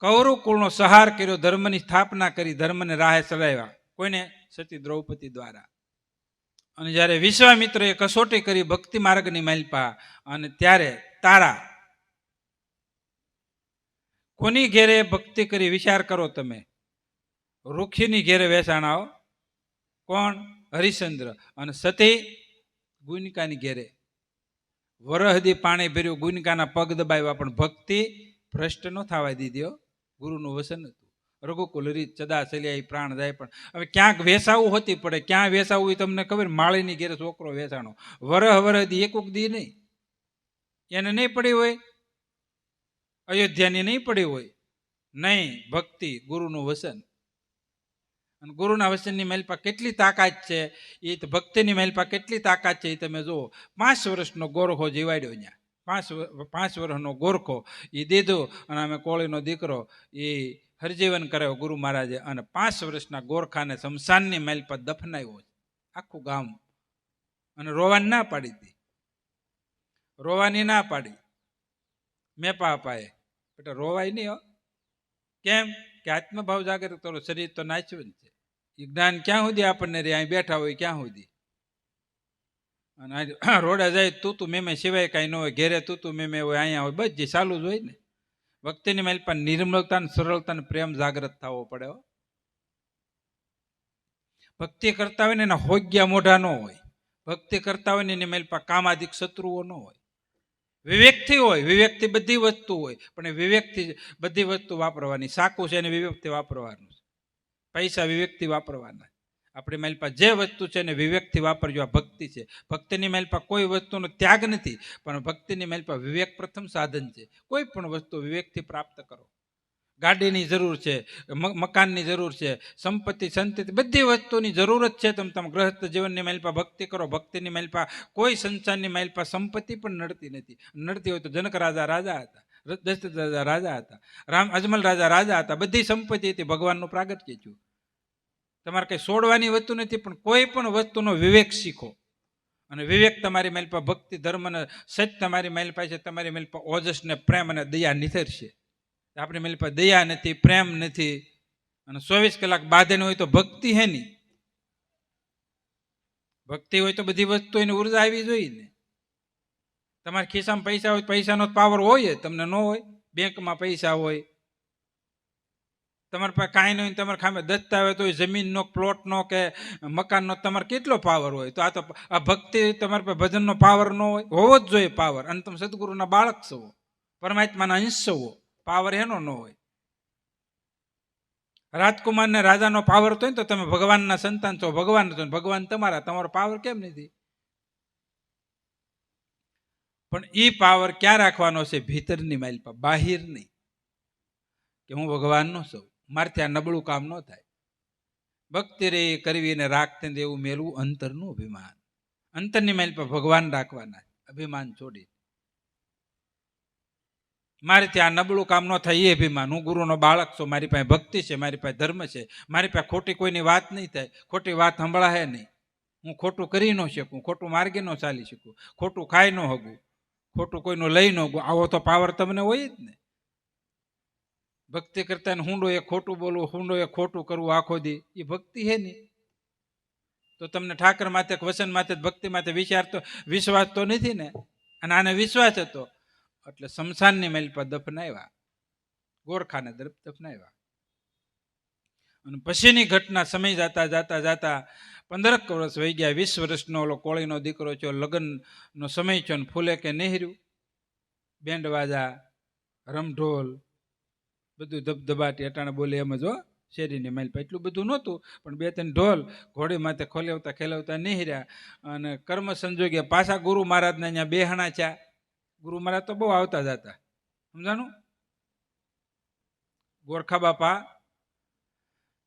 S1: કૌરવ કુળનો સહાર કર્યો, ધર્મની સ્થાપના કરી, ધર્મને રાહે ચલાવ્યા. કોઈને? સતી દ્રૌપદી દ્વારા. અને જ્યારે વિશ્વામિત્રએ કસોટી કરી ભક્તિ માર્ગની મહેલ પર, અને ત્યારે તારા કોની ઘેરે ભક્તિ કરી? વિચાર કરો તમે. રૂખીની ઘેરે વેચાણ આવો. કોણ? હરિશ્ચંદ્ર અને સતી ગુનિકાની ઘેરે વરહદી પાણી ભર્યું, ગુનિકાના પગ દબાવ્યા, પણ ભક્તિ ભ્રષ્ટ ન થવા દીધી. ગુરુનું વસન હતું. રઘુકુલ રીત ચદા ચલ્યા પ્રાણ જાય. પણ હવે ક્યાંક વેસાવું હોતી પડે. ક્યાં વેસાવું એ તમને ખબર? માળીની ઘેરે છોકરો વેસાણો, વરહદી એકુક દી નહીં, એને નહીં પડી હોય, અયોધ્યાની નહીં પડી હોય. નહીં, ભક્તિ, ગુરુનું વસન. અને ગુરુના વચનની મહેલપા કેટલી તાકાત છે, એ ભક્તિની મહેલપા કેટલી તાકાત છે એ તમે જુઓ. 5 વર્ષનો ગોરખો જીવાડ્યો ત્યાં, 5 વર્ષનો ગોરખો એ દીધો, અને અમે કોળીનો દીકરો એ હરજીવન કરાયો ગુરુ મહારાજે. અને 5 વર્ષના ગોરખાને શમશાનની મહેલ પર દફનાવ્યો આખું ગામ. અને રોવાની ના પાડી હતી, રોવાની ના પાડી મેપા અપાએ. એટલે રોવાય નહીં. કેમ કે આત્મભાવ જાગૃત કરો. શરીર તો નાચવું છે. એ જ્ઞાન ક્યાં સુધી આપણને રે? અહીં બેઠા હોય ક્યાં સુધી? અને રોડા જાય તું મેમે સિવાય કાંઈ ન હોય. ઘેરે તું મેમે હોય, અહીંયા હોય, બસ જે ચાલુ જ હોય ને. ભક્તિની મહેલ પર નિર્મળતા ને સરળતા ને પ્રેમ જાગૃત થવો પડે. ભક્તિ કરતા હોય ને એના હોગ્યા મોઢા ન હોય. ભક્તિ કરતા હોય ને એની મહેલ પર કામાદિક શત્રુઓ ન હોય. વિવેકથી હોય. વિવેકથી બધી વસ્તુ હોય, પણ વિવેકથી બધી વસ્તુ વાપરવાની. સાકું છે એને વિવેકથી વાપરવાનું છે. પૈસા વિવેકથી વાપરવાના. આપણી મહેલ પર જે વસ્તુ છે એને વિવેકથી વાપરજો. આ ભક્તિ છે. ભક્તિની મહેલ પર કોઈ વસ્તુનો ત્યાગ નથી, પણ ભક્તિની મહેલ પર વિવેક પ્રથમ સાધન છે. કોઈ પણ વસ્તુ વિવેકથી પ્રાપ્ત કરો. ગાડીની જરૂર છે, મકાનની જરૂર છે, સંપત્તિ સંતતિ બધી વસ્તુની જરૂરત છે. તમે ગ્રહસ્થ જીવનની મહેલ પર ભક્તિ કરો. ભક્તિની મહેલ પર કોઈ સંસારની મહેલ પર સંપત્તિ પણ નડતી નથી. નડતી હોય તો જનક રાજા રાજા હતા, દશરથ રાજા રાજા હતા, રામ અજમલ રાજા રાજા હતા. બધી સંપત્તિ હતી. ભગવાનનું પ્રાગટ્ય થયું. તમારે કંઈ છોડવાની વસ્તુ નથી, પણ કોઈ પણ વસ્તુનો વિવેક શીખો. અને વિવેક તમારી મહેલ પર ભક્તિ ધર્મ અને સત્ય તમારી મહેલ પાસે, તમારી મહેલ પર ઓજસ ને પ્રેમ અને દયા નિથરશે. આપણી મહેલ પર દયા નથી, પ્રેમ નથી, અને 24 કલાક બાંધેની હોય તો ભક્તિ હે નહીં. ભક્તિ હોય તો બધી વસ્તુ એની ઉર્જા આવી જોઈએ ને. તમારા ખિસ્સામાં પૈસા હોય, પૈસાનો પાવર હોય, તમને ન હોય. બેંકમાં પૈસા હોય, તમારી પાસે કાંઈ નહીં, તમારે ખામે દસ્તાવેજ હોય, જમીનનો, પ્લોટનો કે મકાનનો, તમારે કેટલો પાવર હોય. તો આ ભક્તિ તમારી પાસે ભજનનો પાવર ન હોય? હોવો જ જોઈએ પાવર. અને તમે સદગુરુના બાળક છો, પરમાત્માના અંશ છો, પાવર એનો ન હોય. રાજકુમારને રાજાનો પાવર તો હોય ને તો તમે ભગવાનના સંતાન છો, ભગવાન છો, ભગવાન તમારા, તમારો પાવર કેમ નથી? પણ એ પાવર ક્યાં રાખવાનો છે? ભીતરની માઇલ પર, બાહિર નહીં. કે હું ભગવાનનો છું, મારથી આ નબળું કામ ન થાય. ભક્તિ રે કરવી ને રાખતી એવું મેળવું અંતરનું અભિમાન. અંતરની માઇલ પર ભગવાન રાખવાના, અભિમાન છોડી. મારેથી આ નબળું કામ ન થાય એ અભિમાન. હું ગુરુનો બાળક છું, મારી પાસે ભક્તિ છે, મારી પાસે ધર્મ છે, મારી પાસે ખોટી કોઈની વાત નહીં થાય, ખોટી વાત સંભળાય નહીં. હું ખોટું કરી ન શકું, ખોટું માર્ગે ન ચાલી શકું, ખોટું ખાઈ ન હગું, ખોટું કોઈનું લઈ ન હગું. આવો તો પાવર તમને હોય જ ને. ભક્તિ કરતા ને હુંડો એ ખોટું બોલવું, હુંડો એ ખોટું કરવું આખો દી, એ ભક્તિ હે નહીં. તો તમને ઠાકર માથે, વચન માથે, ભક્તિ માથે વિશ્વાસ તો નથી ને. અને આને વિશ્વાસ હતો એટલે શમશાનની મહેલ પર દફનાવ્યા, ગોરખાને દફનાવ્યા. અને પછીની ઘટના, સમય જાતા જાતા જાતા 15 વર્ષ વહી ગયા. 20 વર્ષનો ઓલો કોળીનો દીકરો છે, લગ્નનો સમય છે, ફૂલે કે નહેર્યું, બેન્ડ વાજા, રમઢોલ, બધું ધબધબાટી અટાણે બોલે એમ જ. શેરીની મહેલ પર એટલું બધું નહોતું, પણ 2-3 ઢોલ ઘોડી માથે ખોલેવતા ખેલવતા નહેર્યા. અને કર્મ સંજોગે પાછા ગુરુ મહારાજને અહીંયા બેહણા છે. ગુરુ મહારાજ તો બહુ આવતા જતા, સમજાણું. ગોરખા બાપા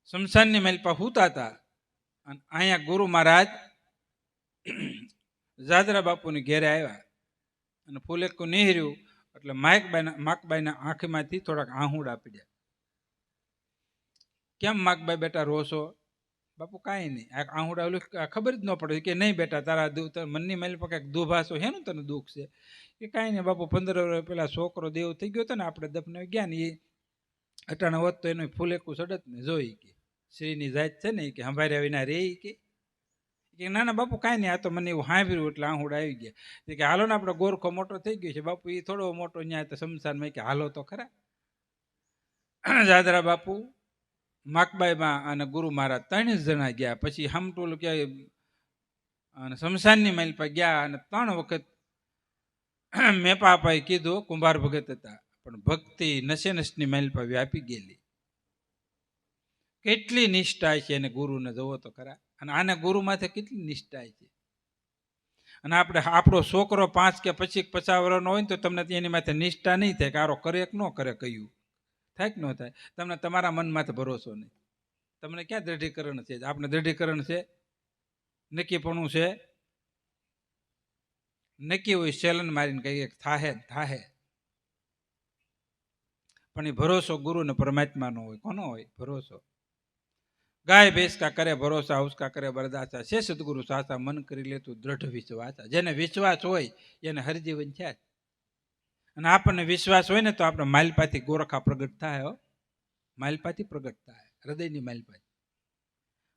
S1: શમશાનની મહેલ પર હુતા હતા, અને અહીંયા ગુરુ મહારાજ જાદરા બાપુની ઘેરે આવ્યા. અને ફૂલેકું નહેર્યું એટલે માકબાઈના આંખમાંથી થોડાક આહુડા પડ્યા. કેમ માકબાઈ બેટા રોશો? બાપુ કાંઈ નહીં, આ આહુડા ઓલું ખબર જ ન પડે. કે નહીં બેટા, તારા મનની મહેલ પર કંઈક દુભાસો, હેનું તને દુઃખ છે? કે કાંઈ નહીં બાપુ, 15 વર્ષ પહેલા છોકરો દેવ થઈ ગયો હતો ને, આપણે દફનાવી ગયા ને, એ અટાણે હોત તો એનું ફૂલેકું સડત ને. જોઈ કે શ્રીની જાત છે ને, કે સંભાર્યા વિના રે. કે ના ના બાપુ કાંઈ નહીં, આ તો મને એવું સાંભળ્યું એટલે આહુડા આવી ગયા. કે હાલો ને, આપણો ગોરખો મોટો થઈ ગયો છે બાપુ, એ થોડો મોટો ન્યાય તો શમશાનમાં. કે હાલો તો ખરા. જાદરા બાપુ માકબાઈમાં અને ગુરુ મહારાજ 3 જણા ગયા. પછી હમટોલું ક્યાંય અને શમશાનની માઇલ પર ગયા અને 3 વખત મેપાપાએ કીધું. કુંભાર ભગત હતા, પણ ભક્તિ નશે નશની માઇલ પર વ્યાપી ગયેલી. કેટલી નિષ્ઠા છે એને ગુરુને જોવો તો ખરા. અને આને ગુરુ માથે કેટલી નિષ્ઠા છે. અને આપણે આપણો છોકરો 5 કે 50 વર્ષનો હોય ને તો તમને એની માથે નિષ્ઠા નહીં થાય કે આરો કરે કે ન કરે. કયું થાય કે ન થાય? તમને તમારા મન માથે ભરોસો નહીં. તમને ક્યાં દૃઢીકરણ છે? આપણે દૃઢીકરણ છે, નક્કીપણું છે. નક્કી હોય સેલન મારીને કહીએ થાહે થાહે, પણ એ ભરોસો ગુરુ ને પરમાત્માનો હોય. કોનો હોય ભરોસો? ગાય ભેંસ કા કરે ભરોસા, ઉસકા કરે બરદાસા, છે સદગુરુ સાસા, મન કરી લે તું દ્રઢ વિશ્વાસા. જેને વિશ્વાસ હોય એને હરજીવન છે. અને આપણને વિશ્વાસ હોય ને તો આપણે માલપાથી ગોરખા પ્રગટ થાય. માલપાથી પ્રગટ થાય, હૃદયની માલપાથી.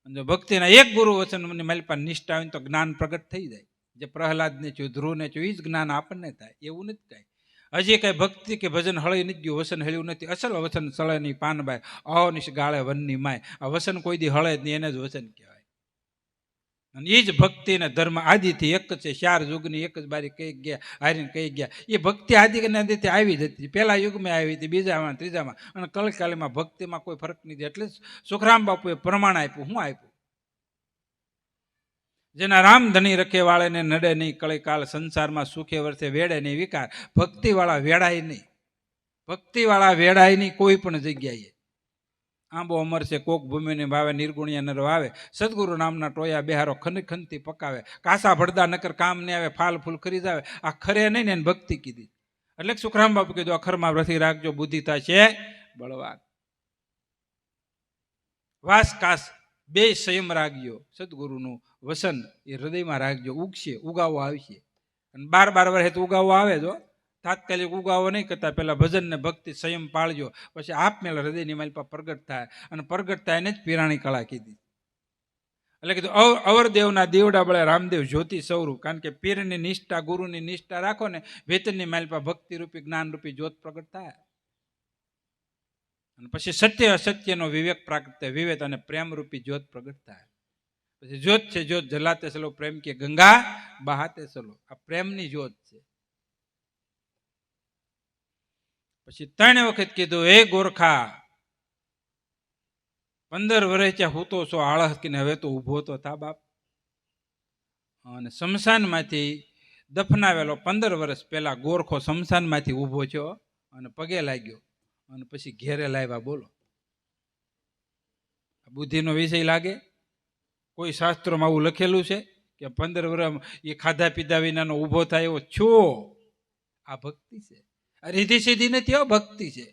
S1: અને જો ભક્તિના એક ગુરુ વચનની માલપા નિષ્ઠા હોય તો જ્ઞાન પ્રગટ થઈ જાય. જે પ્રહલાદને થયું, ધ્રુવને થયું, એ જ જ્ઞાન આપણને થાય. એવું નથી કાંઈ. હજી કઈ ભક્તિ કે ભજન હળી નથી ગયું, વસન હળ્યું નથી. અસલ વસન સળની પાનબાઈ, અહોનિશ ગાળે વનની માય. આ વસન કોઈ દી હળે જ નહીં, એને જ વસન કહેવાય. અને એ જ ભક્તિ ને ધર્મ આદિથી એક છે. 4 યુગની એક જ બારી કઈ ગયા, હારીને કઈ ગયા. એ ભક્તિ આદિથી આવી જ હતી. પહેલા યુગમાં આવી હતી, બીજામાં, ત્રીજામાં, અને કલકાલીમાં ભક્તિમાં કોઈ ફરક નથી. એટલે સુખરામ બાપુએ પ્રમાણ આપ્યું. શું આપ્યું? જેના રામ ધણી રખે વાળે ને નડે નહીં કળીકાલ, સંસારમાં સુખે વર્ષે વેડે નહીં વિકાર. ભક્તિવાળા વેડાય નહીં. ભક્તિવાળા વેડાય નહીં કોઈ પણ જગ્યાએ. આંબો અમર છે કોક ભૂમિને ભાવે, નિર્ગુણિયા નર વાવે. સદગુરુ નામના ટોયા બેહારો ખની ખનથી પકાવે. કાસા ભડદા નકર કામ નહીં આવે, ફાલ ફૂલ ખરી જાવે. આ ખરે નહીં ને એને ભક્તિ કીધી. એટલે સુખરામ બાપુ કીધું અખરમાં વ્રથી રાખજો, બુદ્ધિ થશે બળવાન. વાસ કાસ 2 સંયમ રાખજો. સદગુરુનું વસન એ હૃદયમાં રાખજો. ઉગશે, ઉગાવો આવશે. અને 12 વર્ષે તો ઉગાવો આવે જો. તાત્કાલિક ઉગાવો નહીં કરતા. પહેલા ભજન ને ભક્તિ સંયમ પાળજો, પછી આપમેળે હૃદયની માલ પર પ્રગટ થાય. અને પ્રગટ થાય એને જ પીરાણી કળા કીધી. એટલે કીધું અવરદેવના દેવડા બળે રામદેવ જ્યોતિ સ્વરૂપ. કારણ કે પીરની નિષ્ઠા, ગુરુની નિષ્ઠા રાખો ને, વેતનની માલ પર ભક્તિ રૂપી જ્ઞાન રૂપી જ્યોત પ્રગટ થાય. અને પછી સત્ય અસત્યનો વિવેક પ્રાપ્ત થાય. વિવેક અને પ્રેમ રૂપી જ્યોત પ્રગટ થાય. પછી જ્યોત છે જ્યોત જલાતે ચલો, પ્રેમ કે ગંગા બહાતે ચલો. આ પ્રેમની જ્યોત છે. પછી 3 વખત કીધું, હે ગોરખા 15 વર્ષ ત્યાં હું તો છો આળસ કીને, હવે તો ઊભો તો થા બાપ. અને શમશાનમાંથી દફનાવેલો 15 વર્ષ પહેલા ગોરખો શમશાનમાંથી ઊભો થયો અને પગે લાગ્યો. અને પછી ઘેરે લાવ્યા. બોલો, બુદ્ધિનો વિષય લાગે? કોઈ શાસ્ત્રોમાં આવું લખેલું છે કે 15 વર્ષ એ ખાધા પીધા વિનાનો ઊભો થાય એવો છો? આ ભક્તિ છે. રીધી સીધી નથી, ભક્તિ છે.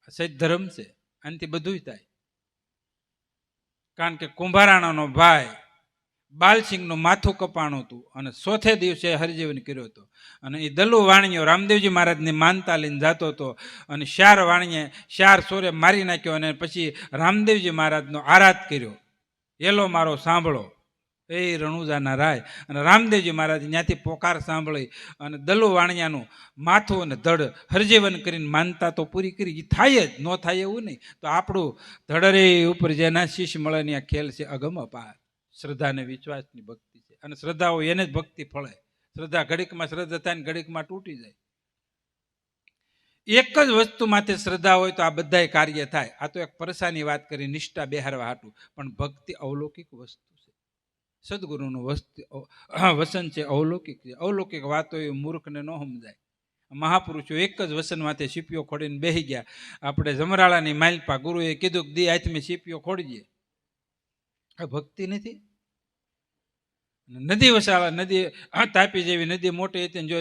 S1: સજ ધર્મ છે. આનાથી બધું થાય. કારણ કે કુંભારાણાનો ભાઈ બાલસિંહનું માથું કપાણું હતું અને 4થે દિવસે હરિજીવન કર્યો હતો. અને એ દલુ વાણિયો રામદેવજી મહારાજને માનતા લઈને જતો હતો. અને 4 વાણીએ 4 સોરે મારી નાખ્યો. અને પછી રામદેવજી મહારાજનો આરાધ કર્યો. એલો મારો સાંભળો એ રણુજાના રાય. અને રામદેવજી મહારાજ ત્યાંથી પોકાર સાંભળી અને દલુ વાણિયાનું માથું અને ધડ હરજીવન કરીને માનતા તો પૂરી કરી. એ થાય જ, ન થાય એવું નહીં. તો આપણું ધડરે ઉપર જેના શીશ મળે ને આ ખેલ છે અગમ અપાર. શ્રદ્ધા અને વિશ્વાસની ભક્તિ છે. અને શ્રદ્ધા હોય એને જ ભક્તિ ફળે. શ્રદ્ધા ઘડીકમાં શ્રદ્ધા થાય ને ઘડીકમાં તૂટી જાય. એક જ વસ્તુ માટે શ્રદ્ધા હોય તો આ બધાય કાર્ય થાય. આ તો એક પરસાની વાત કરી, નિષ્ઠા બેહારવા હાટું. પણ ભક્તિ અવલૌકિક વસ્તુ છે. સદગુરુનું વસન છે અવલૌકિક છે. અવલૌકિક વાતો એ મૂર્ખને ન સમજાય. મહાપુરુષો એક જ વસન માથે સીપીઓ ખોડીને બેસી ગયા. આપણે જમરાળાની માલપા ગુરુએ કીધું કે દી હાથમાં સીપીઓ ખોડીએ. આ ભક્તિ નથી. નદી વસાવા, નદી તાપી જેવી નદી મોટી હતી. જો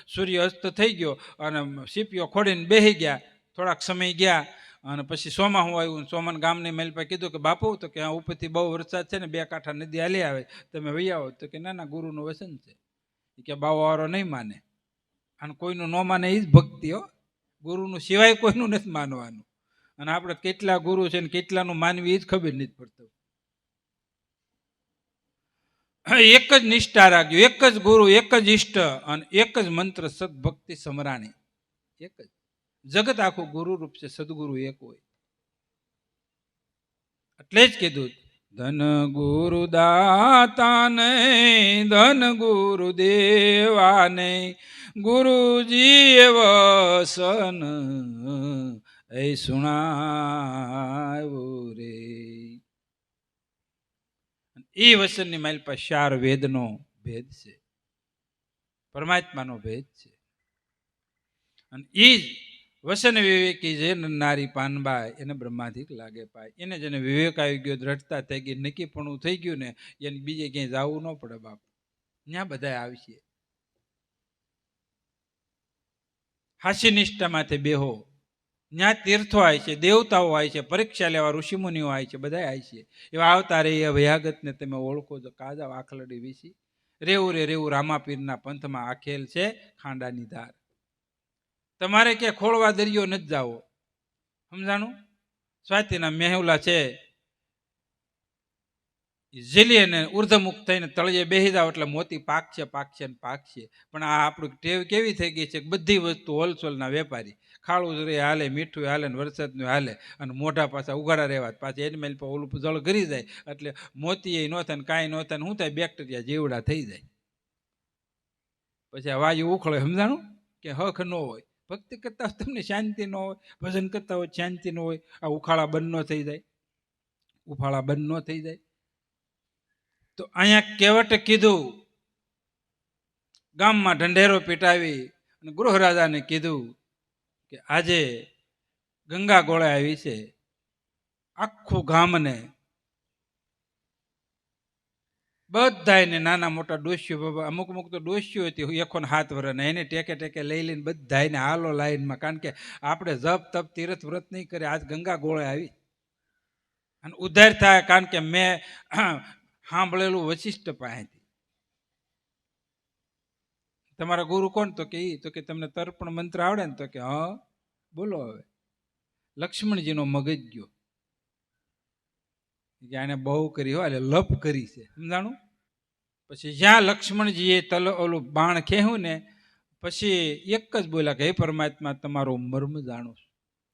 S1: સૂર્ય અસ્ત થઈ ગયો અને સીપીઓ ખોડીને બેસી ગયા. થોડાક સમય ગયા અને પછી સોમાં હું આવ્યું. સોમન ગામની માલપા કીધું કે બાપુ, તો કે આ ઉપરથી બહુ વરસાદ છે ને, 2 કાંઠા નદી હાલી આવે, તમે વહી આવો. તો કે ના ના, ગુરુનું વસન છે. કે બાવાવાળો નહીં માને. અને કોઈનું ન માને એ જ ભક્તિ હો. ગુરુનું સિવાય કોઈનું નથી માનવાનું. અને આપણે કેટલા ગુરુ છે ને કેટલાનું માનવી એ જ ખબર નથી પડતું. એક જ નિષ્ઠા રાખજો, એક જ ગુરુ, એક જ ઈષ્ટ અને એક જ મંત્ર, સદભક્તિ સમરાણી. એક જ જગત આખું ગુરુ રૂપ છે. સદગુરુ એક હોય. એટલે જ કીધું ધન ગુરુ દાતાને ધન ગુરુ દેવાને ગુરુજી વસન એ સુણાવ્યું રે. એ વસનની માઇલ પર 4 વેદનો ભેદ છે, પરમાત્માનો ભેદ છે. અને એ જ વસન વિવેકી જે નારી પાનબાઈ એને બ્રહ્માધિક લાગે પાય. એને જેને વિવેક આવી ગયો, દ્રઢતા થઈ ગઈ, નક્કીપણું થઈ ગયું ને, એને બીજે ક્યાંય જવું ન પડે બાપ, ત્યાં બધા આવશે. હાસ્ય નિષ્ઠામાંથી બેહો, ત્યાં તીર્થો આવે છે, દેવતાઓ આવે છે, પરીક્ષા લેવા ઋષિમુનિઓ આવે છે, બધા આવે છે. એવા આવતા રે એ વયાગતને તમે ઓળખો તો કાજા આખલડી વીસી રેવું રે રેવું રામાપીરના પંથમાં આખેલ છે ખાંડાની ધાર. તમારે ક્યાં ખોળવા દરિયો નથી જાવો, સમજાણું? સ્વાતિના મેહુલા છે ઝીલી અને ઉર્ધમુખ થઈને તળિયે બેસી જાવ એટલે મોતી પાકશે પાકશે ને પાકશે. પણ આ આપણું ટેવ કેવી થઈ ગઈ છે, બધી વસ્તુ હોલસેલના વેપારી, ખાળું રે હાલે, મીઠું હાલે ને વરસાદનું હાલે, અને મોઢા પાછા ઉઘાડા રહેવા, પાછા એની મેલ પર ઓલું જળ ગરી જાય એટલે મોતી ન થાય ને કાંઈ ન થાય ને શું થાય, બેક્ટેરિયા જીવડા થઈ જાય. પછી આ વાયુ ઉખળે, સમજાણું? કે હક ન હોય, ભક્તિ કરતા તમને શાંતિ ન હોય, ભજન કરતા હોય શાંતિ ન હોય, આ ઉખાળા બંધ ન થઈ જાય, ઉફાળા બંધ ન થઈ જાય. તો અહીંયા કેવટે કીધું, ગામમાં ઢંઢેરો પીટાવી અને ગૃહરાજાને કીધું કે આજે ગંગા ગોળે આવી છે, આખું ગામને બધાને નાના મોટા ડોસ્યું, અમુક અમુક તો ડોસ્યું હતી 1 7 વર્ષના, એને ટેકે ટેકે લઈ લઈને બધાને હાલો લાઈનમાં, કારણ કે આપણે જપ તપ તીર્થ વ્રત નહીં કરે, આજ ગંગા ગોળે આવી અને ઉદ્ધાર થાય. કારણ કે મેં સાંભળેલું વશિષ્ઠ પાસેથી. તમારા ગુરુ કોણ? તો કે તમને તર્પણ મંત્ર આવડે ને? તો કે હા બોલો. હવે લક્ષ્મણજીનો મગજ ગયો, આને બહુ કરી હોય એટલે લપ કરી છે, સમજાણું? પછી જ્યાં લક્ષ્મણજીએ ઓલું બાણ ખેવું ને, પછી એક જ બોલ્યા કે હે પરમાત્મા, તમારો મર્મ જાણું,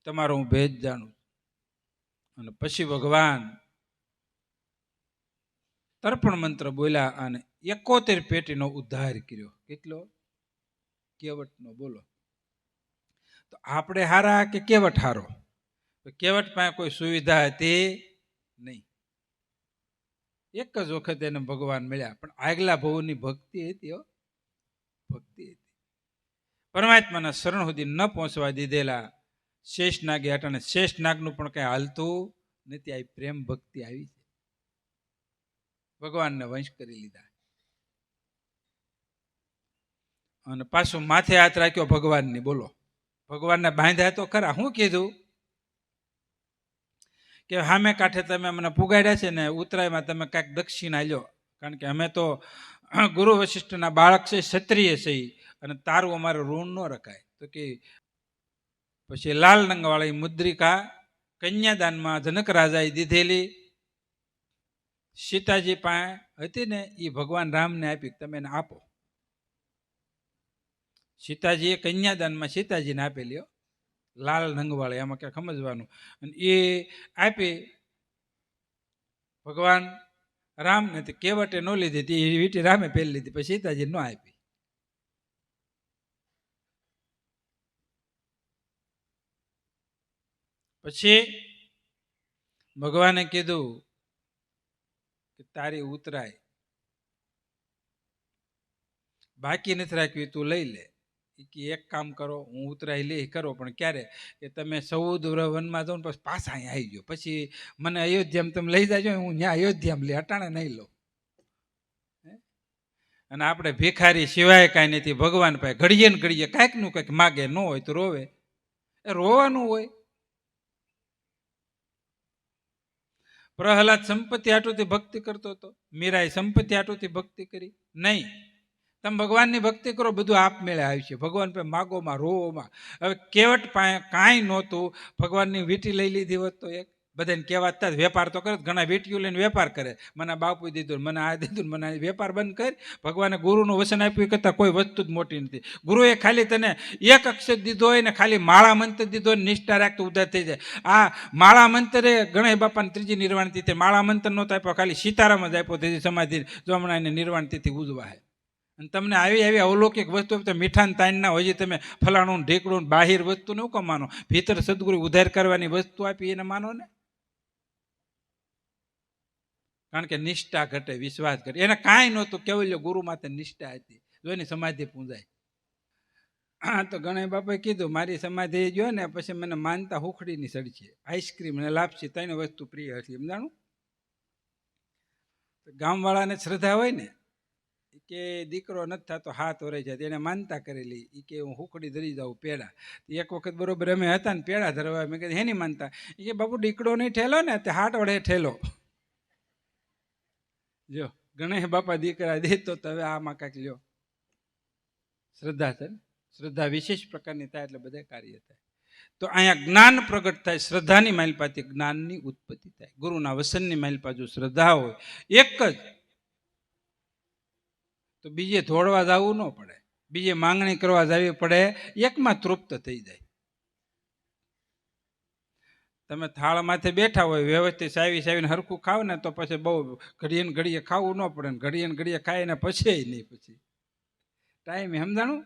S1: તમારો હું ભેદ જાણું. અને પછી ભગવાન તર્પણ મંત્ર બોલ્યા અને 71 પેટીનો ઉદ્ધાર કર્યો. કેટલો? કેવટનો. બોલો, તો આપણે હારા કે કેવટ હારો? કેવટ પાસે કોઈ સુવિધા હતી નહીં, એક જ વખત એને ભગવાન મળ્યા, પણ આગલા ભવની ભક્તિ હતી, ભક્તિ હતી. પરમાત્માના શરણ સુધી ન પહોંચવા દીધેલા શેષનાગે હટાને, શેષનાગનું પણ કઈ હાલતું નથી. આ પ્રેમ ભક્તિ આવી છે, ભગવાનને વંશ કરી લીધા. અને પાછું માથે હાથ રાખ્યો ભગવાનની. બોલો, ભગવાનને બાંધ્યા તો ખરા. શું કીધું કે સામે કાંઠે તમે મને પુગાડ્યા છે ને, ઉત્તરાયમાં તમે કાંઈક દક્ષિણા લ્યો, કારણ કે અમે તો ગુરુ વશિષ્ઠના બાળક છે, ક્ષત્રિય છે, અને તારું અમારે ઋણ ન રખાય. તો કે પછી લાલ રંગવાળી મુદ્રિકા કન્યાદાનમાં જનક રાજાએ દીધેલી સીતાજી પાસે હતી ને, એ ભગવાન રામને આપી, તમે એને આપો. સીતાજીએ કન્યાદાનમાં સીતાજીને આપેલી, લાલ રંગવાળી, આમાં ક્યાંક સમજવાનું. અને એ આપી ભગવાન રામને, કેવટે ન લીધી, એ વીટી રામે પહેરી લીધી, પછી સીતાજી ન આપી. પછી ભગવાને કીધું કે તારી ઉતરાય બાકી નથી રાખવી, તું લઈ લે. કે એક કામ કરો, હું ઉતરાય લે કરો, પણ ક્યારે? કે તમે 14 વનમાં જાઓ ને પછી પાછા અહીંયા આવી ગયો, પછી મને અયોધ્યામાં તમે લઈ જાજો, હું ત્યાં અયોધ્યામાં લે, અટાણે નહીં લો. અને આપણે ભિખારી સિવાય કાંઈ નથી ભગવાન પાસે, ઘડીએ ને ઘડીએ કાંઈક નું કંઈક માગે, ન હોય તો રોવે. એ રોવાનું હોય. પ્રહલાદ સંપત્તિ હાટુથી ભક્તિ કરતો હતો, મીરાએ સંપત્તિ હાટુથી ભક્તિ કરી નહીં. તમે ભગવાનની ભક્તિ કરો, બધું આપમેળે આવશે. ભગવાન પાસે માગોમાં રોવોમાં. હવે કેવટ પાસે કાંઈ નહોતું, ભગવાનની વીંટી લઈ લીધી હોત તો એક બધાને કહેવા થાય વેપાર તો કરે, ઘણા વેટીયું લઈને વેપાર કરે, મને બાપુ દીધું, મને આ દીધું, મને આ વેપાર બંધ કરી. ભગવાને ગુરુનું વચન આપ્યું એ કરતાં કોઈ વસ્તુ જ મોટી નથી. ગુરુએ ખાલી તને એક અક્ષર દીધો હોય ને, ખાલી માળા મંત્ર દીધો હોય, નિષ્ઠા રાખતો ઉદ્ધાર થઈ જાય. આ માળા મંત્રે ગણેશ બાપાની ત્રીજી નિર્વાણ તિથિ, માળા મંત્ર નહોતો આપ્યો, ખાલી સીતારામ જ આપ્યો ત્રીજી સમાધિ, જો હમણાં એને નિર્વાણ તિથિ ઉજવાય. અને તમને આવી આવી અવલૌકિક વસ્તુ તો મીઠાન તાન ના હોય, તમે ફલાણું ઢીકડું બાહિર વસ્તુ ન કેમ માનો? ભીતર સદગુરુ ઉદ્ધાર કરવાની વસ્તુ આપી એને માનો ને. કારણ કે નિષ્ઠા ઘટે, વિશ્વાસ ઘટે. એને કાંઈ નહોતું, કેવલ્ય ગુરુ માથે નિષ્ઠા હતી, જો એની સમાધિ પૂંજાય. હા, તો ગણેશ બાપાએ કીધું મારી સમાધિ જો ને પછી મને માનતા હુખડીની સડશે, આઈસ્ક્રીમ અને લાપસી, ત્રણ વસ્તુ પ્રિય હતી. એમ જાણું ગામવાળાને શ્રદ્ધા હોય ને કે દીકરો નથી થતો, હાથ ઓરાઈ જાય, એને માનતા કરેલી એ કે હું હુખડી ધરી જાઉં પેડા. એક વખત બરોબર અમે હતા ને પેડા ધરવા, મેં કીધું હેની માનતા? એ કે બાપુ દીકરો નહીં ઠેલો ને તે હાટ વડે ઠેલો. જો ગણેશ બાપા દીકરા દેતો તો હવે આમાં કાંઈક લ્યો. શ્રદ્ધા છે ને, શ્રદ્ધા વિશેષ પ્રકારની થાય એટલે બધા કાર્ય થાય. તો અહીંયા જ્ઞાન પ્રગટ થાય, શ્રદ્ધાની માલપાથી જ્ઞાનની ઉત્પત્તિ થાય. ગુરુના વસનની માલપા જો શ્રદ્ધા હોય એક જ, તો બીજે ધોળવા જવું ન પડે, બીજે માંગણી કરવા જવી પડે, એકમાં તૃપ્ત થઈ જાય. તમે થાળ માથે બેઠા હોય, વ્યવસ્થિત સાવીને હરખું ખાવ ને તો પછી બહુ ઘડીએ ને ઘડીએ ખાવું ન પડે, ને ઘડીએ ને ઘડીએ ખાય ને પછી નહીં, પછી ટાઈમ સમજાણું.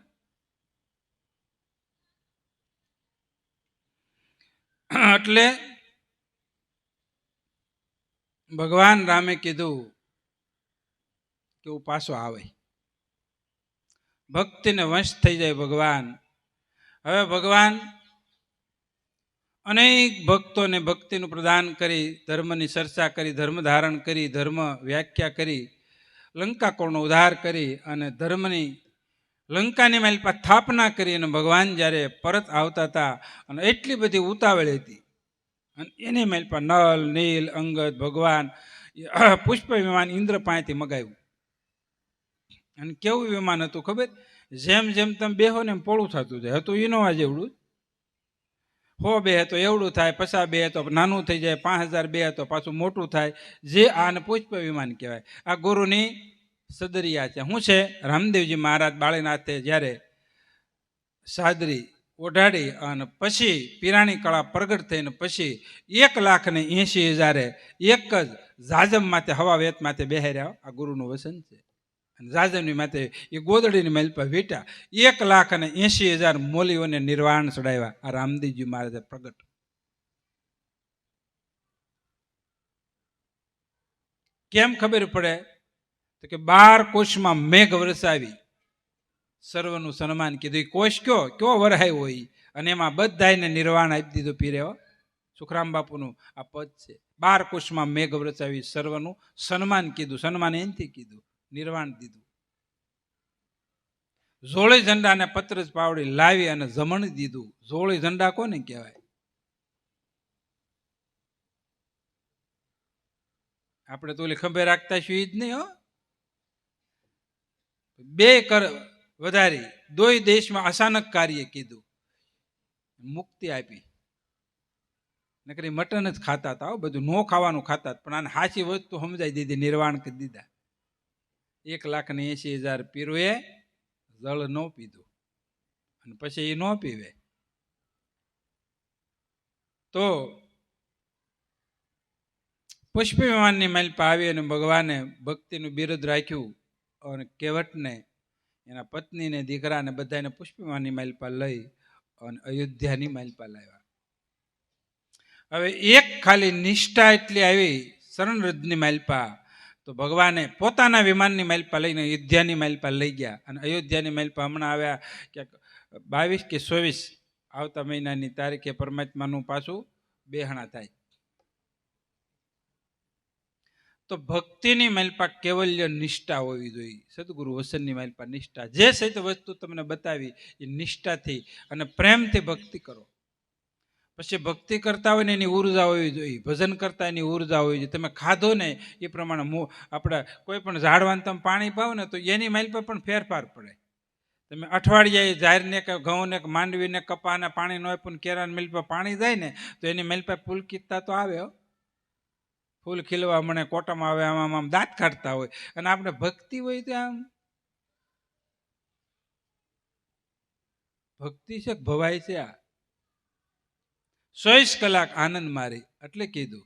S1: એટલે ભગવાન રામે કીધું કે હું પાછો આવે, ભક્તિને વંશ થઈ જાય ભગવાન. હવે ભગવાન અનેક ભક્તોને ભક્તિનું પ્રદાન કરી, ધર્મની ચર્ચા કરી, ધર્મ ધારણ કરી, ધર્મ વ્યાખ્યા કરી, લંકા કોણનો ઉદ્ધાર કરી અને ધર્મની લંકાની માલપા સ્થાપના કરી. અને ભગવાન જ્યારે પરત આવતા હતા અને એટલી બધી ઉતાવળ હતી, અને એની માલપા નલ, નીલ, અંગદ, ભગવાન પુષ્પ વિમાન ઇન્દ્ર પાસેથી મગાવ્યું. અને કેવું વિમાન હતું ખબર? જેમ જેમ તમે બેહો ને એમ પોળું થતું જાય. હતું ઇનોવા જેવડું, 100 બે તો એવડું થાય, 50 બે તો નાનું થઈ જાય, 5000 બે તો પાછું મોટું થાય. જે આને પુષ્પ વિમાન કહેવાય. આ ગુરુની સદરિયા છે. શું છે? રામદેવજી મહારાજ બાળીનાથે જ્યારે સાદરી ઓઢાડી અને પછી પીરાણી કળા પ્રગટ થઈને પછી 1,80,000 એક જ જાજમ માથે હવા વેત માથે બેહાર્યા. આ ગુરુનું વસન છે. અને જાજમની માથે એ ગોદડીની મેલ પર વીટા 1,80,000 મોલીઓને નિર્વાણ ચડાવ્યા. આ રામદેવજી મહારાજે પ્રગટ. કેમ ખબર પડે? તો કે 12 કોષમાં મેઘ વરસાવી, સર્વનું સન્માન કીધું. એ કોષ કયો વરહાય હોય, અને એમાં બધાને નિર્વાણ આપી દીધું. પીરે સુખરામ બાપુનું આ પદ છે. 12 કોષમાં મેઘ વરસાવી, સર્વનું સન્માન કીધું. સન્માન એનથી કીધું, નિર્વાણ દીધું. જોળી ઝંડાને પત્રજ પાવડી લાવી અને જમણ દીધું. જોળી ઝંડા કોને કહેવાય? આપણે તો ઓલી ખંભે રાખતા છીએ જ નહીં. હો, 2 કર વધારી, 2 દેશમાં અચાનક કાર્ય કીધું, મુક્તિ આપી. નકરી મટન જ ખાતા હતા, બધું નો ખાવાનું ખાતા, પણ આને સાચી વસ્તુ સમજાઈ દીધી, નિર્વાણ કરી દીધા. 1,80,000 પીરોએ જળ ન પીધું, અને પછી એ ન પીવે તો પુષ્પ વિમાનની માલપા આવી અને ભગવાને ભક્તિનું બિરુદ રાખ્યું. અને કેવટને, એના પત્નીને, દીકરાને બધાને પુષ્પ વિમાનની માલપા લઈ અને અયોધ્યાની માલપા લાવ્યા. હવે એક ખાલી નિષ્ઠા એટલી આવી શરણરજની માલપા, તો ભગવાને પોતાના વિમાનની માલપા લઈને અયોધ્યાની માલપા લઈ ગયા. અને અયોધ્યાની માલપા હમણાં આવ્યા ક્યાંક 22 કે 24 આવતા મહિનાની તારીખે પરમાત્માનું પાછું બેહણા થાય. તો ભક્તિની માલપા કેવલ્ય નિષ્ઠા હોવી જોઈએ. સદગુરુ વસનની માલપા નિષ્ઠા. જે સહિત વસ્તુ તમને બતાવી એ નિષ્ઠાથી અને પ્રેમથી ભક્તિ કરો. પછી ભક્તિ કરતા હોય ને એની ઉર્જા હોવી જોઈએ, ભજન કરતા એની ઉર્જા હોવી જોઈએ. તમે ખાધો ને એ પ્રમાણે આપણે કોઈ પણ ઝાડવાને તમે પાણી પાવો ને તો એની માલપા પણ ફેરફાર પડે. તમે અઠવાડિયે ઝારને કે ઘઉંને કે માંડવીને કપાને પાણી ન આપ્યું, કેરાને મેલ પર પાણી જાય ને તો એની મેલ પર ફૂલ કીધતા તો આવે, ફૂલ ખીલવા મને કોટામાં આવે, આમ દાંત કાઢતા હોય. અને આપણે ભક્તિ હોય તો આમ ભક્તિ છે ભવાય છે. આ 24 કલાક આનંદ મારી એટલે કીધું.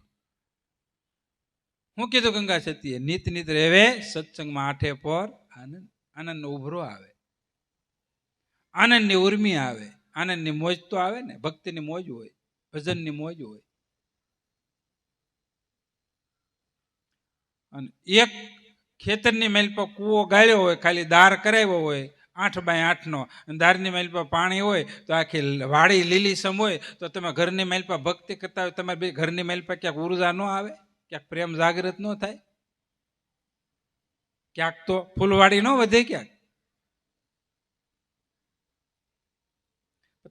S1: હું કીધું ગંગા સતીએ? નિત નિત રેવે સત્સંગમાં આઠે પર આનંદ. આનંદનો ઉભરો આવે, આનંદની ઉર્મી આવે, આનંદની મોજ તો આવે ને. ભક્તિની મોજ હોય, ભજનની મોજ હોય. અને એક ખેતરની મેલ પર કૂવો ગાળ્યો હોય, ખાલી દાર કરાવ્યો હોય 8x8નો, દારની મેલ પર પાણી હોય તો આખી વાડી લીલીસમ હોય, તો તમે ઘરની મેલ પર ભક્તિ કરતા હોય, તમારી ઘરની મેલ પર ક્યાંક ઉર્જા ન આવે? ક્યાંક પ્રેમ જાગૃત ન થાય? ક્યાંક તો ફૂલવાડી ન વધે? ક્યાંક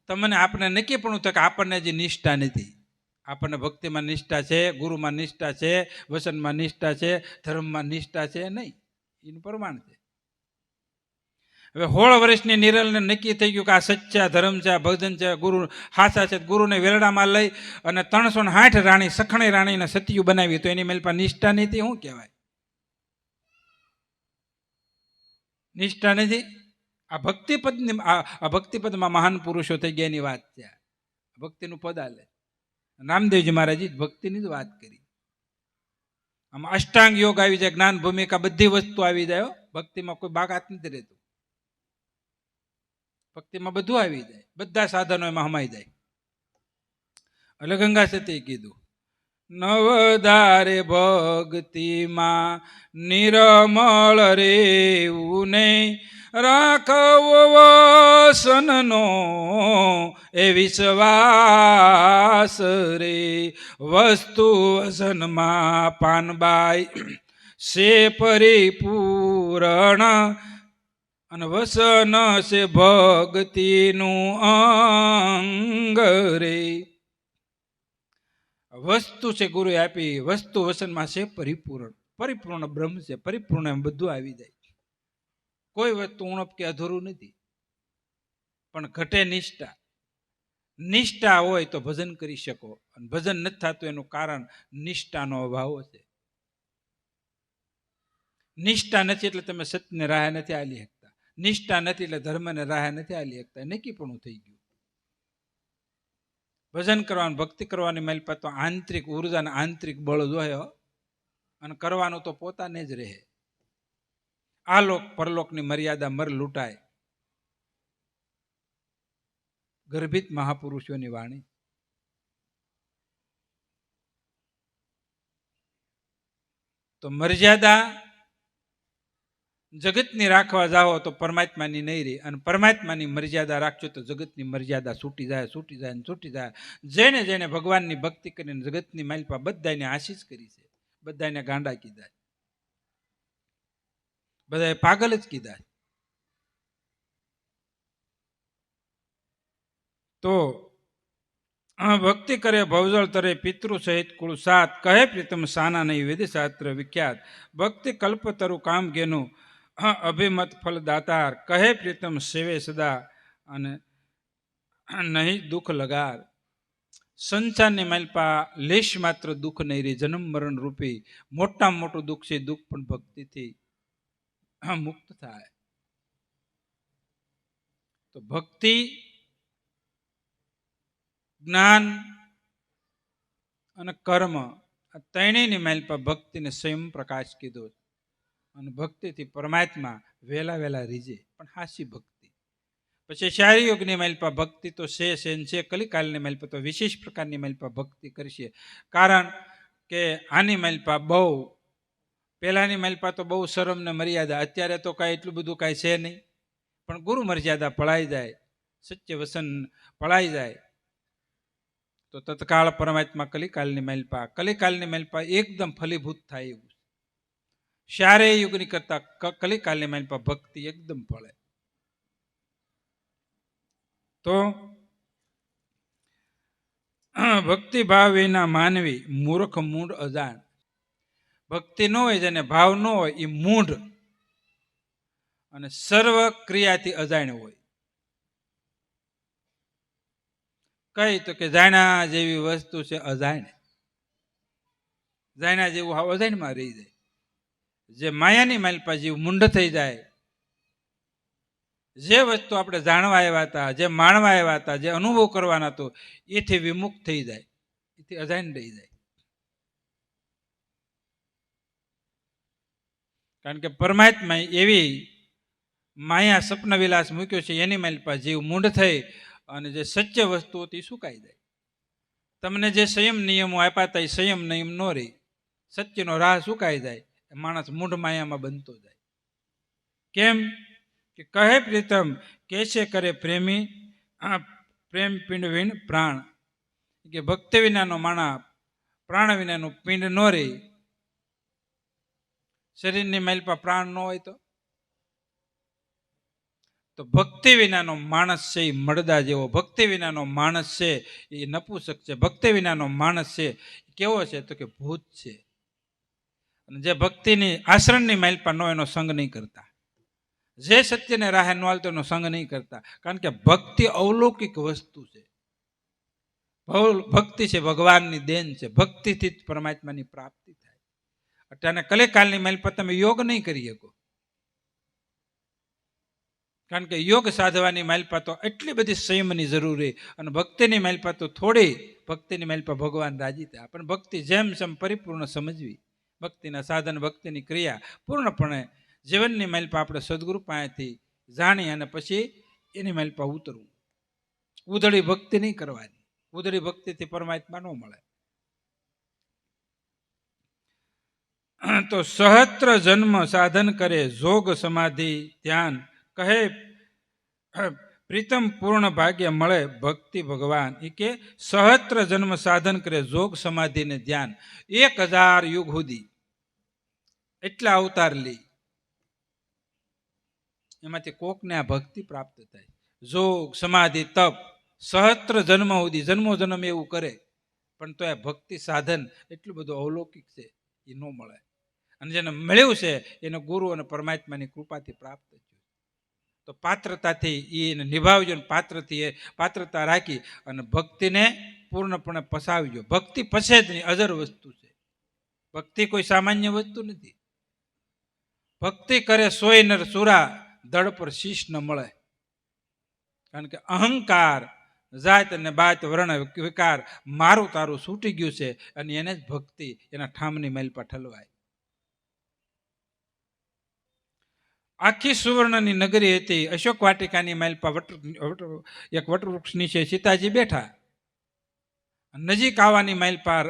S1: તમને આપણે નક્કી પણ થાય કે આપણને જે નિષ્ઠા નથી. આપણને ભક્તિમાં નિષ્ઠા છે, ગુરુમાં નિષ્ઠા છે, વસનમાં નિષ્ઠા છે, ધર્મમાં નિષ્ઠા છે નહીં. એનું પ્રમાણ છે. હવે 16 વર્ષની નિરલને નક્કી થઈ ગયું કે આ સચ્ચા ધર્મ છે, આ ભજન છે, ગુરુ હાસા છે. ગુરુને વેરડામાં લઈ અને 360 રાણી સખણી રાણીને સતિયું બનાવી, તો એની મેલ પર નિષ્ઠા નથી. શું કહેવાય? નિષ્ઠા નથી. આ ભક્તિપદની આ ભક્તિપદમાં મહાન પુરુષો થઈ ગયા એની વાત છે. ભક્તિનું પદ આલે રામદેવજી મહારાજ ભક્તિની જ વાત કરી. આમાં અષ્ટાંગ યોગ આવી જાય, જ્ઞાન ભૂમિકા, બધી વસ્તુ આવી જાય. ભક્તિમાં કોઈ બાકાત નથી રહેતું. ભક્તિમાં બધું આવી જાય, બધા સાધનો એમાં હમાઈ જાય. એટલે ગંગા સતીએ કીધું, નવધારે ભક્તિમાં નિરમળ રેવું ને રાખવો વસનનો એ વિશ્વાસ રે. વસ્તુ વસનમાં પાનબાઈ સે પરિપૂર્ણ, અને વસન છે ભક્તિનું અંગ રે. વસ્તુ છે ગુરુએ આપી, વસ્તુ વસનમાં છે પરિપૂર્ણ. પરિપૂર્ણ બ્રહ્મ છે, પરિપૂર્ણ એમ બધું આવી જાય. કોઈ વસ્તુ ઉણપ કે અધૂરું નથી. પણ ઘટે નિષ્ઠા. નિષ્ઠા હોય તો ભજન કરી શકો, અને ભજન નથી થતું એનું કારણ નિષ્ઠાનો અભાવ છે. નિષ્ઠા નથી એટલે તમે સત્યને રાહે નથી આલી શકતા. નિષ્ઠા નથી એટલે ધર્મને રાહે નથી આલી શકતા. નક્કી પણ થઈ ગયું. ભજન કરવાનું, ભક્તિ કરવાની મેલ પર તો આંતરિક ઉર્જા અને આંતરિક બળ જોઈએ, અને કરવાનું તો પોતાને જ રહે. આ લોક પરલોકની મર્યાદા મર લૂંટાય. ગર્ભિત મહાપુરુષોની વાણી. તો મર્યાદા જગતની રાખવા જાઓ તો પરમાત્માની નહીં રહી, અને પરમાત્માની મર્યાદા રાખજો તો જગતની મર્યાદા છૂટી જાય, છૂટી જાય, છૂટી જાય. જેને જેને ભગવાનની ભક્તિ કરીને જગતની માલપા બધાને આશીષ કરી છે, બધાને ગાંડા કીધા, બધાએ પાગલ જ કીધા. તો ભક્તિ કરે ભવજળ તરે પિતૃ સહિત કુળ સાત, કહે પ્રીતમ સાના નહીં વેદ શાસ્ત્ર વિખ્યાત. ભક્તિ કલ્પતરુ કામ ઘેનું અભિમત ફલ દાતાર, કહે પ્રીતમ સેવે સદા અને નહીં દુઃખ લગાર. સંસારની માલપા લેશ માત્ર દુઃખ નહીં રહી. જન્મ મરણ રૂપી મોટામાં મોટું દુઃખ છે, દુઃખ પણ ભક્તિથી મુક્ત થાય. તો ભક્તિ, જ્ઞાન અને કર્મ, આ ત્રણેયની માલપા ભક્તિને સ્વયં પ્રકાશ કીધો. અને ભક્તિથી પરમાત્મા વહેલા વહેલા રીજે, પણ હાસી ભક્તિ. પછી શારી યુગની માલપા ભક્તિ તો છે છે, કલિકાલની માલપા તો વિશેષ પ્રકારની માલપા ભક્તિ કરશે. કારણ કે આની માલપા બહુ, પહેલાની માલપા તો બહુ શરમ ને મર્યાદા. અત્યારે તો કાંઈ એટલું બધું કાંઈ છે નહીં, પણ ગુરુ મર્યાદા પળાઈ જાય, સત્ય વસન પળાઈ જાય તો તત્કાળ પરમાત્મા કલિકાલની માલપા એકદમ ફલીભૂત થાય એવું. શારે યુગની કરતા કલિકાલની માલપા ભક્તિ એકદમ ફળે. તો ભક્તિ ભાવ વિના માનવી મૂર્ખ મૂઢ અજાણ. ભક્તિ ન હોય, જેને ભાવ ન હોય એ મૂઢ, અને સર્વ ક્રિયાથી અજાણ હોય. કઈ તો કે જાણ્યા જેવી વસ્તુ છે અજાણ. જાણ્યા જેવું હાવ અજાણમાં રહી જાય. જે માયાની માલપા જીવ મૂંઢ થઈ જાય, જે વસ્તુ આપણે જાણવા આવ્યા હતા, જે માણવા આવ્યા હતા, જે અનુભવ કરવાના હતો, એથી વિમુખ થઈ જાય, એથી અજાણ રહી જાય. કારણ કે પરમાત્મા એવી માયા સપન વિલાસ મૂક્યો છે, એની માલપા જીવ મૂંઢ થઈ અને જે સત્ય વસ્તુઓથી સુકાઈ જાય. તમને જે સંયમ નિયમો આપ્યા હતા એ સંયમ નિયમ નો રહે, સત્યનો રાહ સુકાઈ જાય, માણસ મૂઢ માયામાં બનતો જાય. કેમ કે કહે પ્રીતમ કેસે કરે પ્રેમી પ્રેમ પિંડ વિન પ્રાણ, કે ભક્તિ વિનાનો માણા પ્રાણ વિનાનું પિંડ ન રહે. શરીરની માલપા પ્રાણ ન હોય તો ભક્તિ વિનાનો માણસ છે એ મળદા જેવો, ભક્તિ વિનાનો માણસ છે એ નપુસક છે, ભક્તિ વિનાનો માણસ છે કેવો છે તો કે ભૂત છે. અને જે ભક્તિની આશ્રણની માલપા નો એનો સંગ નહીં કરતા, જે સત્યને રાહે નો હાલતો એનો સંગ નહીં કરતા. કારણ કે ભક્તિ અવલૌકિક વસ્તુ છે. ભક્તિ છે ભગવાનની દેન છે. ભક્તિથી જ પરમાત્માની પ્રાપ્તિ થાય. અત્યારે કલેકાલની માલપા તમે યોગ નહીં કરી શકો. કારણ કે યોગ સાધવાની માલપા તો એટલી બધી સંયમની જરૂર છે, અને ભક્તિની માલપા તો થોડી. ભક્તિની માલપા ભગવાન રાજી થાય. પણ ભક્તિ જેમ જેમ પરિપૂર્ણ સમજવી, ભક્તિના સાધન, ભક્તિની ક્રિયા પૂર્ણપણે જીવનની માલપા આપણે સદગુરુ પાસેથી જાણી અને પછી એની માલપા ઉતરવું. ઉધળી ભક્તિ નહીં કરવાની. ઉધળી ભક્તિથી પરમાત્મા ન મળે. તો સહસ્ત્ર જન્મ સાધન કરે જોગ સમાધિ ધ્યાન, કહે પ્રીતમ પૂર્ણ ભાગ્ય મળે ભક્તિ ભગવાન. એ કે સહસ્ત્ર જન્મ સાધન કરે જોગ સમાધિ ને ધ્યાન, 1000 યુગ સુધી એટલા અવતાર લે, એમાંથી કોકને આ ભક્તિ પ્રાપ્ત થાય. જોગ સમાધિ તપ સહસ્ત્ર જન્મ સુધી, જન્મો જન્મ એવું કરે પણ તો આ ભક્તિ સાધન એટલું બધું અવલૌકિક છે, એ ન મળે. અને જેને મળ્યું છે એને ગુરુ અને પરમાત્માની કૃપાથી પ્રાપ્ત થયું. તો પાત્રતાથી એને નિભાવજો, પાત્રતા રાખી અને ભક્તિને પૂર્ણપણે પસાવજો. ભક્તિ પસે જ નહીં, અજર વસ્તુ છે. ભક્તિ કોઈ સામાન્ય વસ્તુ નથી. ભક્તિ કરે સોય નર સુરા, દળ પર શીશ ન મળે. કારણ કે અહંકાર, જાત અને બાત, વર્ણ વિકાર મારું તારું છૂટી ગયું છે, અને એને જ ભક્તિ એના ઠામની માલપા ઠલવાય. આખી સુવર્ણની નગરી હતી. અશોક વાટિકાની માલપા એક વટવૃક્ષ નીચે સીતાજી બેઠા. નજીક આવવાની માલપા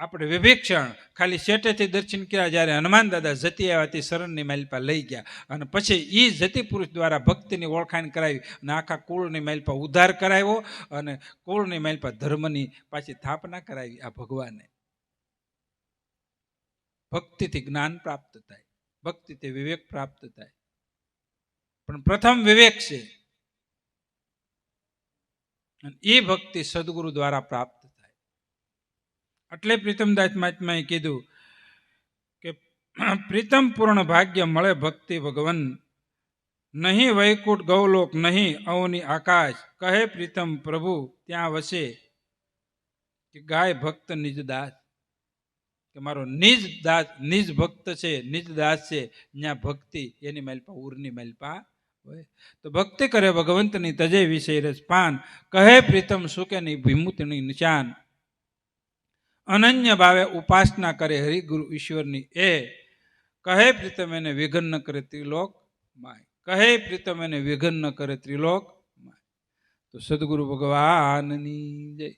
S1: આપણે વિભીક્ષણ ખાલી શેટેથી દર્શન કર્યા. જ્યારે હનુમાન દાદા જતી આવ્યાથી શરણની માલપા લઈ ગયા, અને પછી એ જતી પુરુષ દ્વારા ભક્તિની ઓળખાણ કરાવી અને આખા કુળની માલપા ઉદ્ધાર કરાવ્યો, અને કુળની માલપા ધર્મની પાછી સ્થાપના કરાવી. આ ભગવાને ભક્તિથી જ્ઞાન પ્રાપ્ત થાય, ભક્તિથી વિવેક પ્રાપ્ત થાય. પણ પ્રથમ વિવેક છે, અને એ ભક્તિ સદગુરુ દ્વારા પ્રાપ્ત થાય. એટલે પ્રીતમદાસ મહાત્માએ કીધું કે પ્રીતમ પૂર્ણ ભાગ્ય મળે ભક્તિ ભગવન, નહીં વૈકુંઠ ગૌલોક નહીં અવની આકાશ, કહે પ્રીતમ પ્રભુ ત્યાં વસે, કે ગાય ભક્ત નિજ દાસ. કે મારો નિજ દાસ, નિજ ભક્ત છે, નિજ દાસ છે, ત્યાં ભક્તિ એની માલપા ઉરની માલપા હોય. તો ભક્તિ કરે ભગવંતની તજે વિષય રસ પાન, કહે પ્રીતમ સુકે ની વિમુક્તિની નિશાન. અનન્ય ભાવે ઉપાસના કરે હરિગુરુ ઈશ્વરની, એ કહે પ્રીતમ એને વિઘન ન કરે ત્રિલોક માય. કહે પ્રીતમ એને વિઘન ન કરે ત્રિલોક માય. તો સદગુરુ ભગવાનની જય.